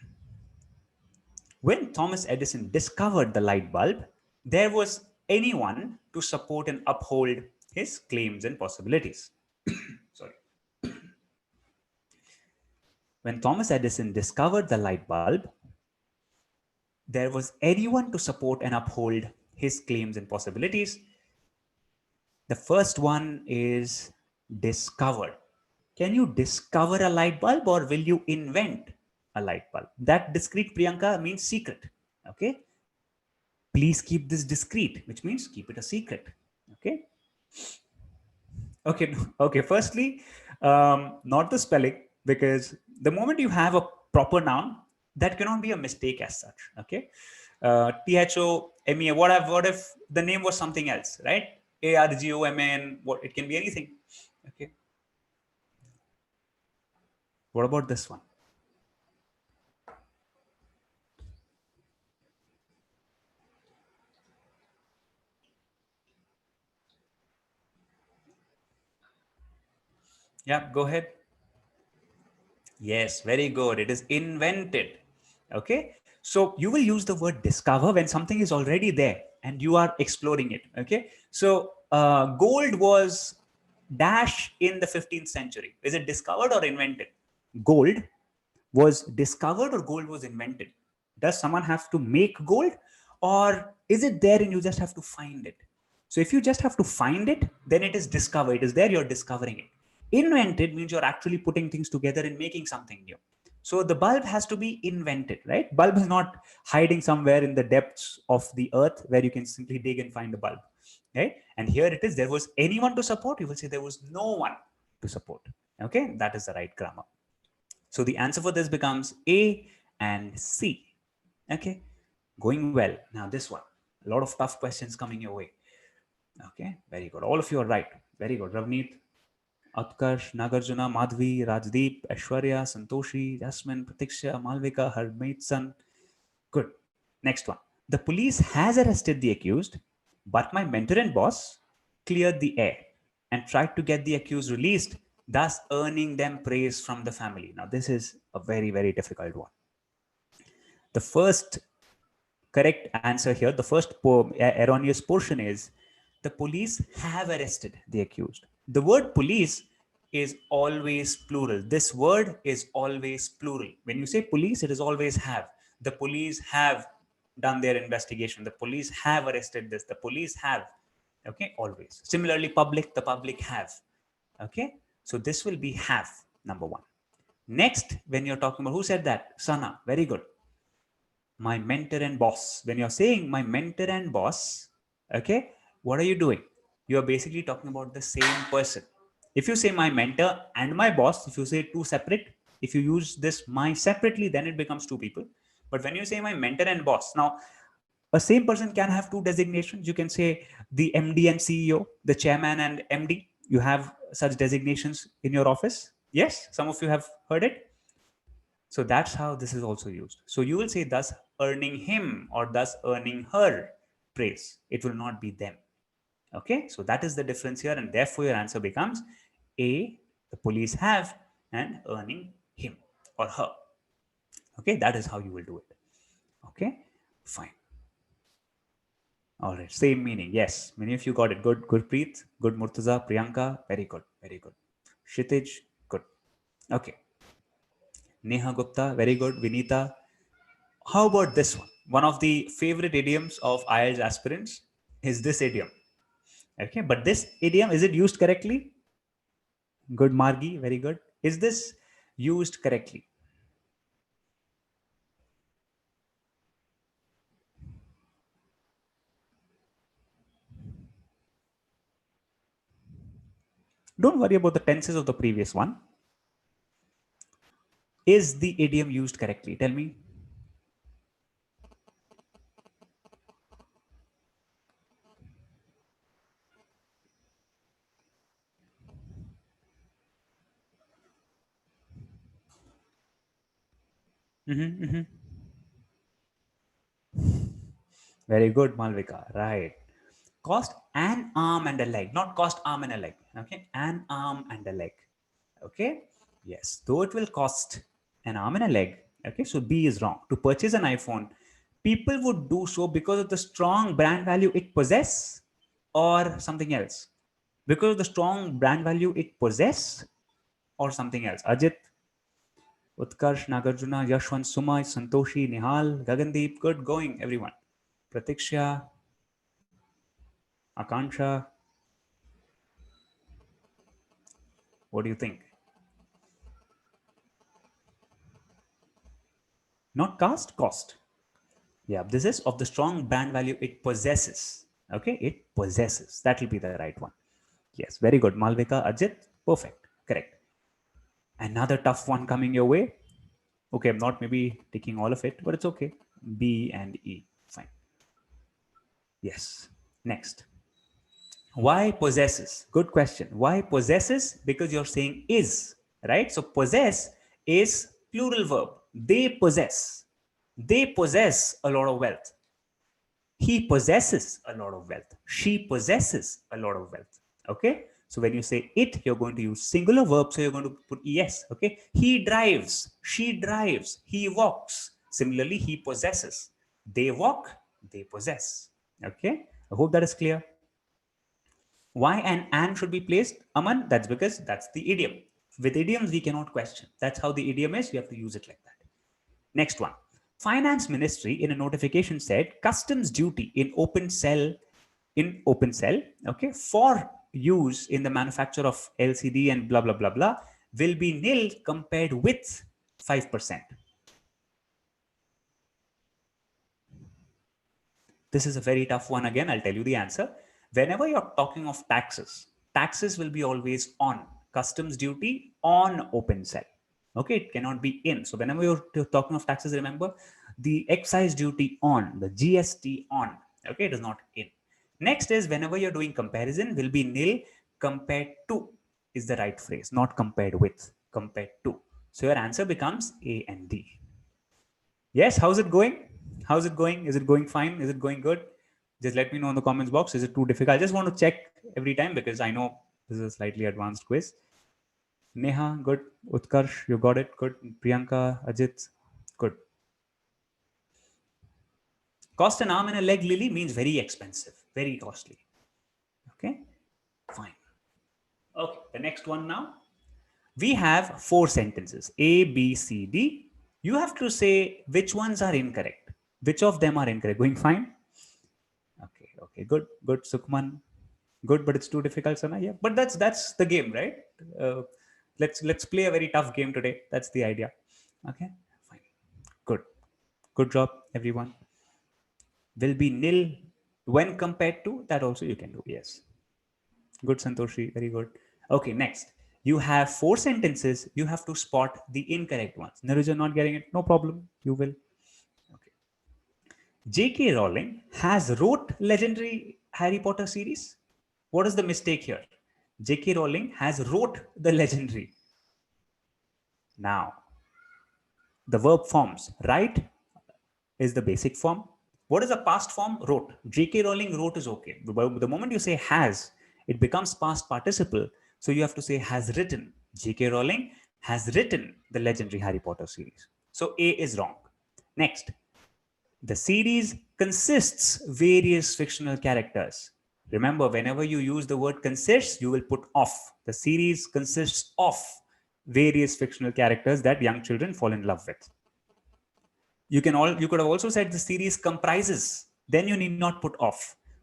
When Thomas Edison discovered the light bulb, there was anyone to support and uphold his claims and possibilities. Sorry. When Thomas Edison discovered the light bulb, there was anyone to support and uphold his claims and possibilities. The first one is discover. Can you discover a light bulb or will you invent a light bulb? That discrete, Priyanka, means secret. Okay. Please keep this discreet, which means keep it a secret. Okay. Okay, okay. Firstly, not the spelling, because the moment you have a proper noun, that cannot be a mistake as such. Okay, THOMEA. What if the name was something else, right? ARGOMAN. What, it can be anything. Okay. What about this one? Yeah, go ahead. Yes, very good. It is invented. Okay. So you will use the word discover when something is already there and you are exploring it. Okay. So gold was dash in the 15th century. Is it discovered or invented? Gold was discovered or gold was invented? Does someone have to make gold, or is it there and you just have to find it? So if you just have to find it, then it is discovered. It is there, you're discovering it. Invented means you're actually putting things together and making something new. So the bulb has to be invented, right? Bulb is not hiding somewhere in the depths of the earth where you can simply dig and find the bulb, right? And here it is. There was anyone to support. You will say there was no one to support. Okay, that is the right grammar. So the answer for this becomes A and C. Okay, going well. Now this one, a lot of tough questions coming your way. Okay, very good. All of you are right. Very good. Ravneet, Utkarsh, Nagarjuna, Madhvi, Rajdeep, Aishwarya, Santoshi, Jasmine, Pratiksha, Malvika, Harmeet, good. Next one. The police has arrested the accused, but my mentor and boss cleared the air and tried to get the accused released, thus earning them praise from the family. Now, this is a very, very difficult one. The first correct answer here, the first erroneous portion is the police have arrested the accused. The word police is always plural. This word is always plural. When you say police, it is always have. The police have done their investigation. The police have arrested this. The police have. Okay, always. Similarly, public, the public have. Okay, so this will be have, number one. Next, when you're talking about, who said that? Sana, very good. My mentor and boss. When you're saying my mentor and boss, okay, what are you doing? You're basically talking about the same person. If you say my mentor and my boss, if you say two separate, if you use this my separately, then it becomes two people. But when you say my mentor and boss, now a same person can have two designations. You can say the MD and CEO, the chairman and MD. You have such designations in your office. Yes, some of you have heard it. So that's how this is also used. So you will say thus earning him or thus earning her praise. It will not be them. Okay, so that is the difference here, and therefore your answer becomes A, the police have, and earning him or her. Okay, that is how you will do it. Okay, fine. All right, same meaning. Yes, many of you got it. Good, good, Preet. Good, Murtaza, Priyanka. Very good, very good. Kshitij, good. Okay. Neha Gupta, very good. Vinita, how about this one? One of the favorite idioms of IELTS aspirants is this idiom. Okay, but this idiom, is it used correctly? Good, Margi, very good. Is this used correctly? Don't worry about the tenses of the previous one. Is the idiom used correctly? Tell me. Mm-hmm, mm-hmm. Very good, Malvika. Right. Cost an arm and a leg, not cost arm and a leg. Okay, an arm and a leg. Okay, yes, though it will cost an arm and a leg. Okay, so B is wrong. To purchase an iPhone, people would do so because of the strong brand value it possess, or something else. Because of the strong brand value it possess, or something else. Ajit, Utkarsh, Nagarjuna, Yashwant, Sumay, Santoshi, Nihal, Gagandeep, good going, everyone. Pratiksha, Akanksha, what do you think? Not cast, cost. Yeah, this is of the strong brand value it possesses. Okay, it possesses. That will be the right one. Yes, very good. Malvika, Ajit, perfect, correct. Another tough one coming your way. Okay, I'm not maybe taking all of it, but it's okay. B and E, fine. Yes, next. Why possesses? Good question. Why possesses? Because you're saying is, right? So possess is plural verb. They possess. They possess a lot of wealth. He possesses a lot of wealth. She possesses a lot of wealth. Okay. So when you say it, you're going to use singular verb. So you're going to put es. Okay. He drives. She drives. He walks. Similarly, he possesses. They walk. They possess. Okay. I hope that is clear. Why an and should be placed, Aman? That's because that's the idiom. With idioms, we cannot question. That's how the idiom is. We have to use it like that. Next one. Finance Ministry in a notification said customs duty in open cell, okay, for use in the manufacture of LCD and blah blah blah blah will be nil compared with 5%. This is a very tough one again. I'll tell you the answer. Whenever you're talking of taxes, taxes will be always on. Customs duty on open cell. Okay, it cannot be in. So whenever you're talking of taxes, remember the excise duty on, the GST on. Okay, it is not in. Next is whenever you're doing comparison, will be nil compared to is the right phrase, not compared with, compared to. So your answer becomes A and D. Yes, how's it going? How's it going? Is it going fine? Is it going good? Just let me know in the comments box. Is it too difficult? I just want to check every time because I know this is a slightly advanced quiz. Neha, good. Utkarsh, you got it. Good. Priyanka, Ajit, good. Cost an arm and a leg, Lily, means very expensive, very costly. Okay, fine. Okay, the next one now. We have 4 sentences, A, B, C, D. You have to say which ones are incorrect. Which of them are incorrect? Going fine? Okay, okay, good, good, Sukhman. Good, but it's too difficult, Sana. Yeah, but that's the game, right? Uh, let's play a very tough game today. That's the idea. Okay, fine, good, good job, everyone. Will be nil when compared to that. Also, you can do yes. Good, Santoshi. Very good. Okay, next. You have 4 sentences. You have to spot the incorrect ones. Naruja not getting it. No problem. You will. Okay. J.K. Rowling has wrote legendary Harry Potter series. What is the mistake here? J.K. Rowling has wrote the legendary. Now, the verb forms. Write is the basic form. What is the past form? Wrote. J.K. Rowling wrote is okay. But the moment you say has, it becomes past participle. So you have to say has written. J.K. Rowling has written the legendary Harry Potter series. So A is wrong. Next, the series consists various fictional characters. Remember, whenever you use the word consists, you will put of. The series consists of various fictional characters that young children fall in love with. You could have also said the series comprises. Then you need not put of.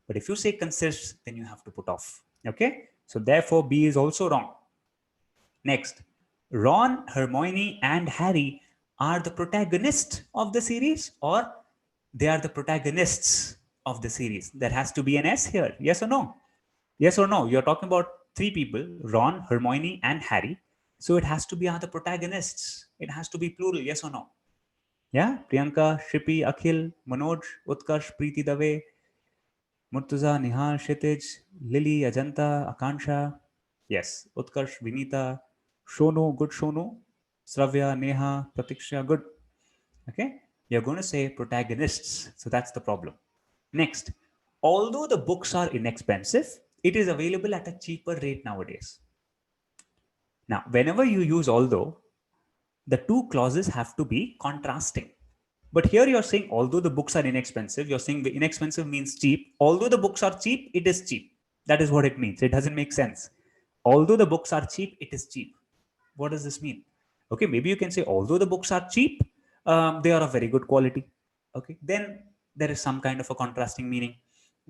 But if you say consists, then you have to put off. Okay? So therefore, B is also wrong. Next, Ron, Hermione, and Harry are the protagonists of the series, or they are the protagonists of the series. There has to be an S here. Yes or no? Yes or no? You're talking about 3 people, Ron, Hermione, and Harry. So it has to be are the protagonists. It has to be plural. Yes or no? Yeah, Priyanka, Shripi, Akhil, Manoj, Utkarsh, Preeti Dave, Murtuza, Nihal, Kshitij, Lily, Ajanta, Akansha. Yes, Utkarsh, Vinita, Shonu, good Shonu, Sravya, Neha, Pratiksha, good. Okay, you're going to say protagonists. So that's the problem. Next, although the books are inexpensive, it is available at a cheaper rate nowadays. Now, whenever you use although, the 2 clauses have to be contrasting. But here you're saying, although the books are inexpensive, you're saying the inexpensive means cheap. Although the books are cheap, it is cheap. That is what it means. It doesn't make sense. Although the books are cheap, it is cheap. What does this mean? Okay, maybe you can say, although the books are cheap, they are of very good quality. Okay, then there is some kind of a contrasting meaning.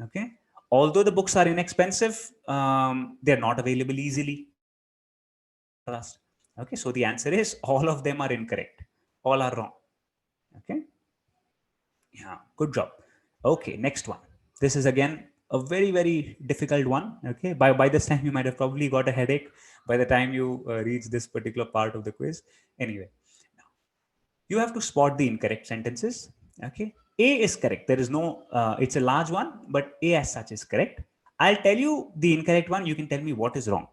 Okay, although the books are inexpensive, they're not available easily. Contrast. Okay, so the answer is all of them are incorrect. All are wrong. Okay. Yeah, good job. Okay, next one. This is again a very, very difficult one. Okay. By this time, you might have probably got a headache by the time you reach this particular part of the quiz. Anyway, you have to spot the incorrect sentences. Okay. A is correct. There is no, it's a large one, but A as such is correct. I'll tell you the incorrect one. You can tell me what is wrong.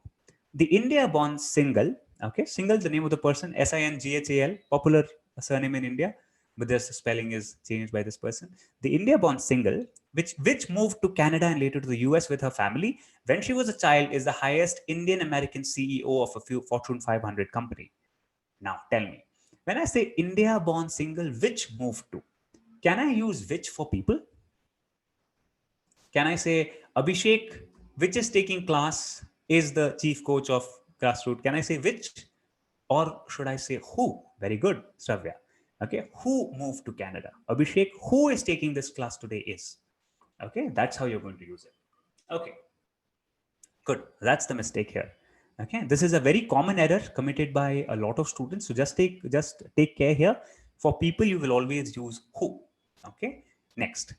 The India born single, okay, single, the name of the person, Singhal, popular surname in India, but the spelling is changed by this person. The India born single, which moved to Canada and later to the US with her family when she was a child, is the highest Indian American CEO of a few Fortune 500 company. Now tell me, when I say India born single, which moved to, can I use which for people? Can I say Abhishek, which is taking class, is the chief coach of grassroots? Can I say which? Or should I say who? Very good, Sravya. Okay, who moved to Canada? Abhishek, who is taking this class today is. Okay, that's how you're going to use it. Okay, good. That's the mistake here. Okay, this is a very common error committed by a lot of students. So just take care here. For people, you will always use who. Okay, next.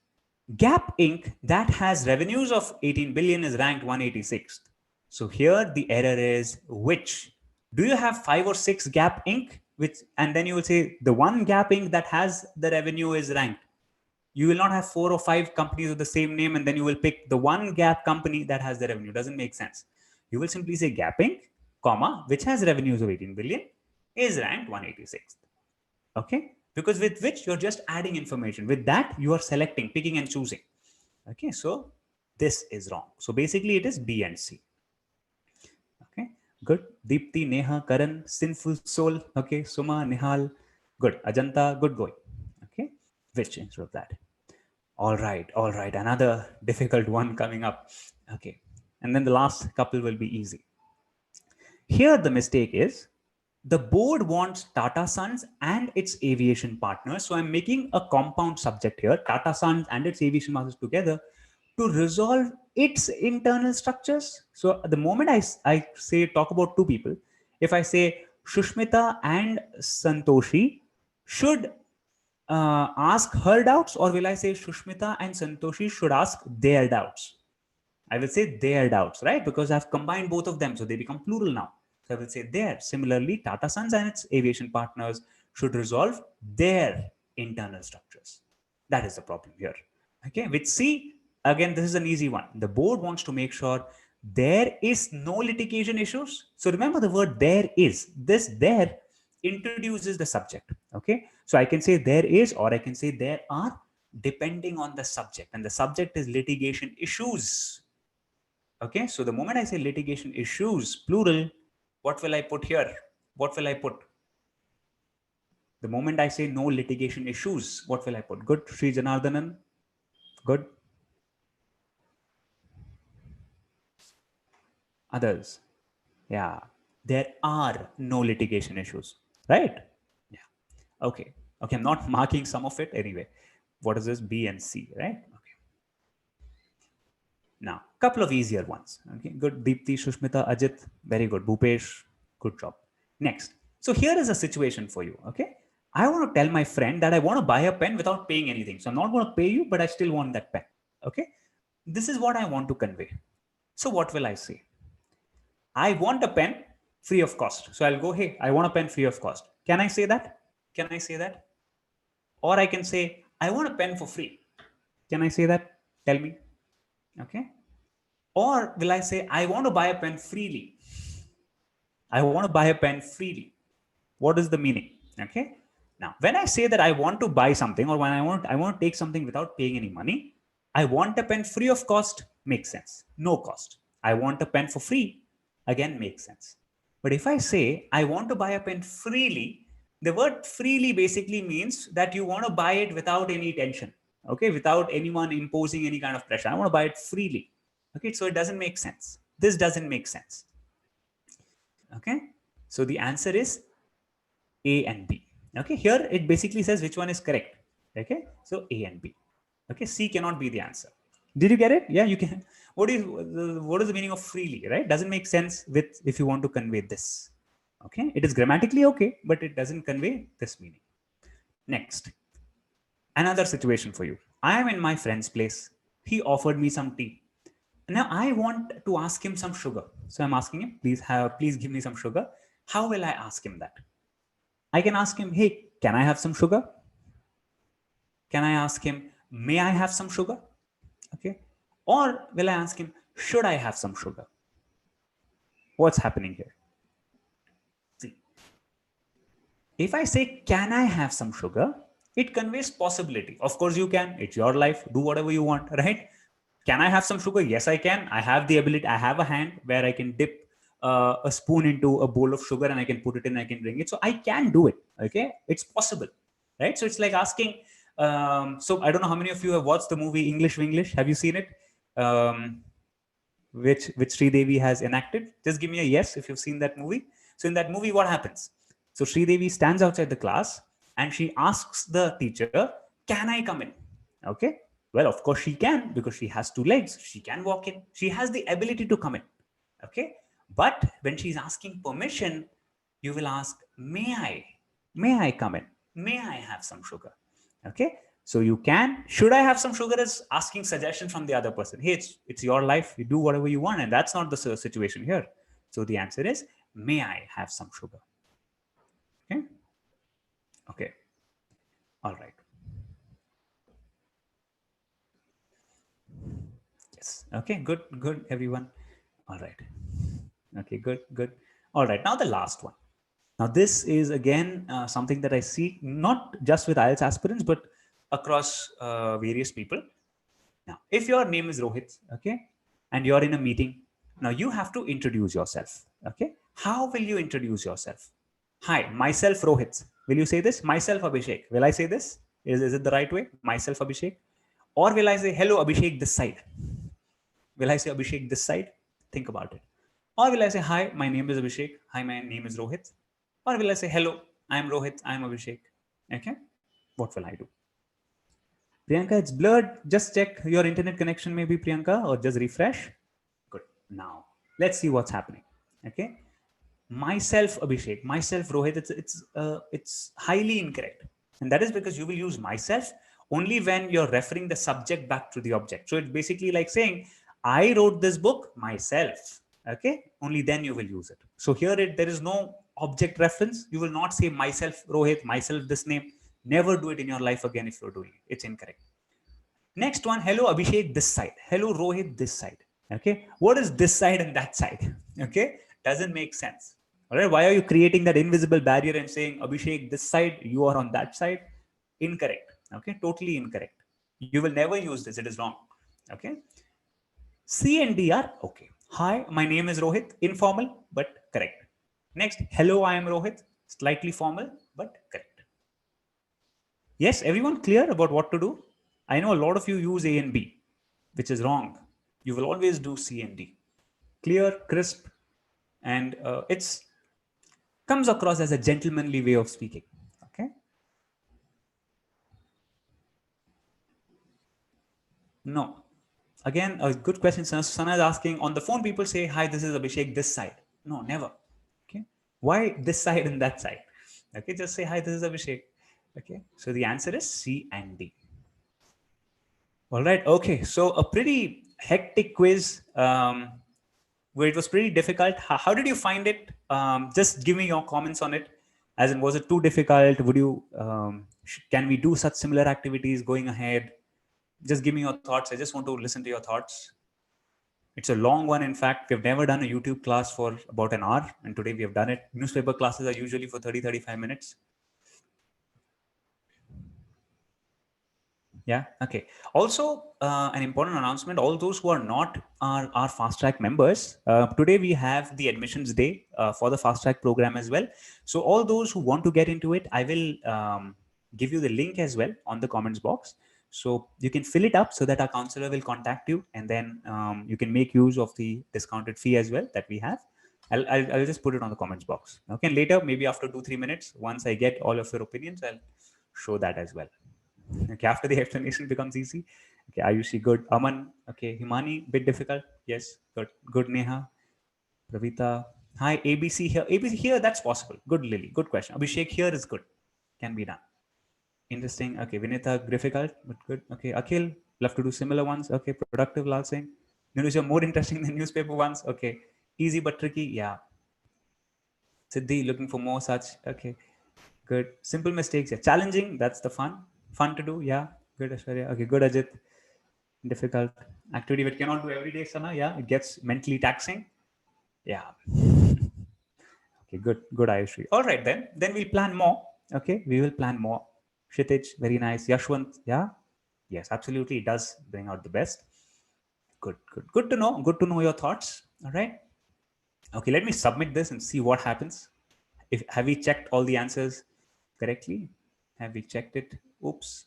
Gap Inc. that has revenues of 18 billion is ranked 186th. So here the error is which. Do you have 5 or 6 Gap Inc. which, and then you will say the one Gap Inc. that has the revenue is ranked. You will not have 4 or 5 companies with the same name and then you will pick the one Gap company that has the revenue. Doesn't make sense. You will simply say Gap Inc., comma, which has revenues of 18 billion is ranked 186th. Okay, because with which you're just adding information. With that you are selecting, picking and choosing. Okay, so this is wrong. So basically it is B and C. Okay, good. Deepti, Neha, Karan, Sinful Soul. Okay, Suma, Nihal, good. Ajanta, good going. Okay, which instead of that. All right, another difficult one coming up. Okay, and then the last couple will be easy. Here the mistake is the board wants Tata Sons and its aviation partners. So I'm making a compound subject here, Tata Sons and its aviation partners together to resolve its internal structures. So the moment I say talk about two people, if I say Shushmita and Santoshi should ask her doubts, or will I say Shushmita and Santoshi should ask their doubts? I will say their doubts, right? Because I've combined both of them, so they become plural now. So I will say there. Similarly, Tata Sons and its aviation partners should resolve their internal structures. That is the problem here. Okay, with C, again, this is an easy one. The board wants to make sure there is no litigation issues. So remember the word there is. This there introduces the subject. Okay, so I can say there is, or I can say there are, depending on the subject. And the subject is litigation issues. Okay, so the moment I say litigation issues, plural, what will I put here? What will I put? The moment I say no litigation issues, what will I put? Good, Sri Janardhanan. Good. Others. Yeah, there are no litigation issues, right? Yeah. Okay. Okay, I'm not marking some of it anyway. What is this? B and C, right? Okay. Now, couple of easier ones. Okay, good. Deepti, Shushmita, Ajit, very good. Bhupesh, good job. Next. So here is a situation for you. Okay, I want to tell my friend that I want to buy a pen without paying anything. So I'm not going to pay you, but I still want that pen. Okay, this is what I want to convey. So what will I say? I want a pen free of cost. So I'll go, hey, I want a pen free of cost. Can I say that? Can I say that? Or I can say, I want a pen for free. Can I say that? Tell me. Okay. Or will I say, I want to buy a pen freely? I want to buy a pen freely. What is the meaning? Okay. Now, when I say that I want to buy something, or when I want to take something without paying any money, I want a pen free of cost, makes sense. No cost. I want a pen for free, again makes sense. But if I say I want to buy a pen freely, the word freely basically means that you want to buy it without any tension. Okay, without anyone imposing any kind of pressure. I want to buy it freely. Okay, so it doesn't make sense. This doesn't make sense. Okay, so the answer is A and B. Okay, here it basically says which one is correct. Okay, so A and B. Okay, C cannot be the answer. Did you get it? Yeah, you can. What is the meaning of freely, right? Doesn't make sense with if you want to convey this. Okay, it is grammatically okay, but it doesn't convey this meaning. Next, another situation for you. I am in my friend's place. He offered me some tea. Now I want to ask him some sugar. So I'm asking him, please give me some sugar. How will I ask him that? I can ask him, hey, can I have some sugar? Can I ask him, may I have some sugar? Okay. Or will I ask him, should I have some sugar? What's happening here? See, if I say, can I have some sugar? It conveys possibility. Of course you can. It's your life. Do whatever you want, right? Can I have some sugar? Yes, I can. I have the ability. I have a hand where I can dip a spoon into a bowl of sugar and I can put it in. I can drink it. So I can do it. Okay, it's possible, right? So it's like asking. So I don't know how many of you have watched the movie English Winglish. Have you seen it? Which Sridevi has enacted. Just give me a yes if you've seen that movie. So in that movie, what happens? So Sridevi stands outside the class and she asks the teacher, "Can I come in?" Okay. Well, of course she can because she has two legs. She can walk in. She has the ability to come in. Okay. But when she's asking permission, you will ask, "May I? May I come in? May I have some sugar?" Okay. So you can. Should I have some sugar is asking suggestion from the other person. Hey, it's your life. You do whatever you want, and that's not the situation here. So the answer is, may I have some sugar? Okay. Okay. All right. Yes. Okay. Good. Good. Everyone. All right. Okay. Good. Good. All right. Now the last one. Now this is again something that I see not just with IELTS aspirants but across various people. Now, if your name is Rohit, okay, and you're in a meeting, now you have to introduce yourself. Okay. How will you introduce yourself? Hi, myself Rohit. Will you say this? Myself Abhishek. Will I say this? Is it the right way? Myself Abhishek. Or will I say, hello Abhishek this side? Will I say Abhishek this side? Think about it. Or will I say, hi, my name is Abhishek. Hi, my name is Rohit. Or will I say, hello, I am Rohit. I am Abhishek. Okay. What will I do? Priyanka, it's blurred. Just check your internet connection, maybe, Priyanka, or just refresh. Good. Now, let's see what's happening. Okay. Myself, Abhishek. Myself, Rohit. It's highly incorrect, and that is because you will use myself only when you're referring the subject back to the object. So it's basically like saying, "I wrote this book myself." Okay. Only then you will use it. So here, there is no object reference. You will not say myself, Rohit. Myself, this name. Never do it in your life again if you're doing it. It's incorrect. Next one, hello Abhishek this side. Hello Rohit this side. Okay. What is this side and that side? Okay. Doesn't make sense. All right. Why are you creating that invisible barrier and saying Abhishek this side, you are on that side? Incorrect. Okay. Totally incorrect. You will never use this. It is wrong. Okay. C and D are okay. Hi, my name is Rohit. Informal, but correct. Next, hello, I am Rohit. Slightly formal, but correct. Yes, everyone clear about what to do? I know a lot of you use A and B, which is wrong. You will always do C and D. Clear, crisp, and it's comes across as a gentlemanly way of speaking. Okay. No. Again, a good question. Sana is asking on the phone. People say, "Hi, this is Abhishek. This side." No, never. Okay. Why this side and that side? Okay, just say, "Hi, this is Abhishek." Okay. So the answer is C and D. All right. Okay. So a pretty hectic quiz. Where it was pretty difficult. How did you find it? Just give me your comments on it. As in, was it too difficult? Would you? Can we do such similar activities going ahead? Just give me your thoughts. I just want to listen to your thoughts. It's a long one. In fact, we've never done a YouTube class for about an hour, and today we have done it. Newspaper classes are usually for 30-35 minutes. Yeah. Okay. Also, an important announcement: all those who are not our fast track members, today we have the admissions day for the fast track program as well. So all those who want to get into it, I will give you the link as well on the comments box. So you can fill it up so that our counselor will contact you, and then you can make use of the discounted fee as well that we have. I'll just put it on the comments box. Okay. And later, maybe after 2-3 minutes, once I get all of your opinions, I'll show that as well. Okay, after the explanation becomes easy. Okay, Ayushi, good. Aman, okay. Himani, bit difficult. Yes, good. Good, Neha. Pravita. Hi, ABC here. ABC here, that's possible. Good, Lily. Good question. Abhishek here is good. Can be done. Interesting. Okay, Vinita, difficult, but good. Okay, Akhil, love to do similar ones. Okay, productive, Lal Singh. News are more interesting than newspaper ones. Okay. Easy but tricky. Yeah. Siddhi, looking for more such. Okay. Good. Simple mistakes. Yeah. Challenging. That's the fun. Fun to do. Yeah. Good, Ashwarya. Okay. Good, Ajit. Difficult activity which cannot do every day, Sana. Yeah. It gets mentally taxing. Yeah. Okay. Good. Good, Ayushri. All right, then. Then we'll plan more. Okay. We will plan more. Kshitij. Very nice. Yashwant. Yeah. Yes, absolutely. It does bring out the best. Good, good. Good to know. Good to know your thoughts. All right. Okay, let me submit this and see what happens. If have we checked all the answers correctly? Have we checked it? Oops.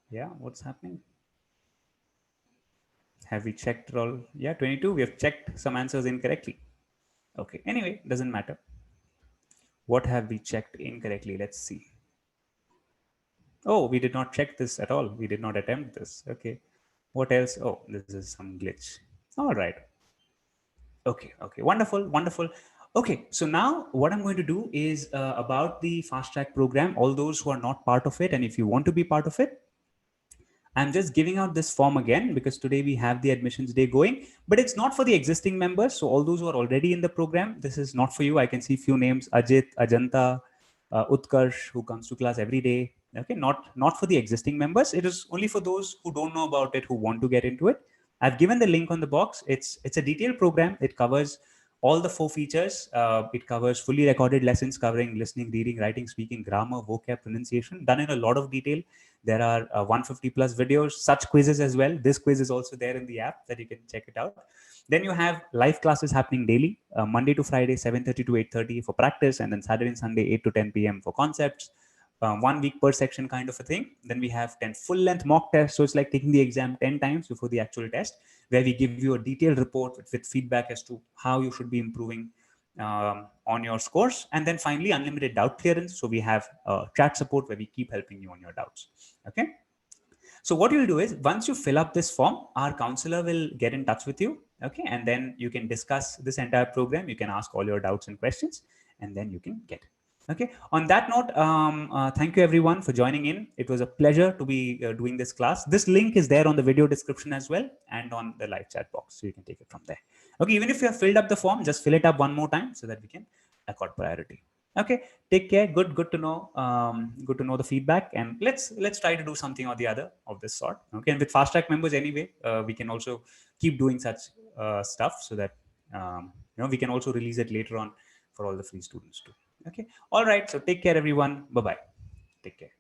Yeah, what's happening? Have we checked it all? Yeah, 22. We have checked some answers incorrectly. Okay. Anyway, doesn't matter. What have we checked incorrectly? Let's see. Oh, we did not check this at all. We did not attempt this. Okay. What else? Oh, this is some glitch. All right. Okay, okay, wonderful, wonderful. Okay, so now what I'm going to do is about the fast track program. All those who are not part of it, and if you want to be part of it, I'm just giving out this form again because today we have the admissions day going, but it's not for the existing members. So all those who are already in the program, this is not for you. I can see few names: Ajit, Ajanta, Utkarsh, who comes to class every day. Okay, not for the existing members. It is only for those who don't know about it, who want to get into it. I've given the link on the box. It's a detailed program. It covers all the 4 features. It covers fully recorded lessons covering listening, reading, writing, speaking, grammar, vocab, pronunciation, done in a lot of detail. There are 150 plus videos, such quizzes as well. This quiz is also there in the app that you can check it out. Then you have live classes happening daily, Monday to Friday, 7:30 to 8:30 for practice, and then Saturday and Sunday, 8 to 10 p.m. for concepts. 1 week per section kind of a thing. Then we have 10 full length mock tests. So it's like taking the exam 10 times before the actual test, where we give you a detailed report with feedback as to how you should be improving on your scores. And then finally, unlimited doubt clearance. So we have chat support where we keep helping you on your doubts. Okay. So what you'll do is once you fill up this form, our counselor will get in touch with you. Okay. And then you can discuss this entire program. You can ask all your doubts and questions, and then you can get it. Okay. On that note, thank you everyone for joining in. It was a pleasure to be doing this class. This link is there on the video description as well and on the live chat box, so you can take it from there. Okay. Even if you have filled up the form, just fill it up one more time so that we can accord priority. Okay. Take care. Good to know. Good to know the feedback, and let's try to do something or the other of this sort. Okay. And with fast track members anyway, we can also keep doing such stuff so that we can also release it later on for all the free students too. Okay. All right. So take care, everyone. Bye bye. Take care.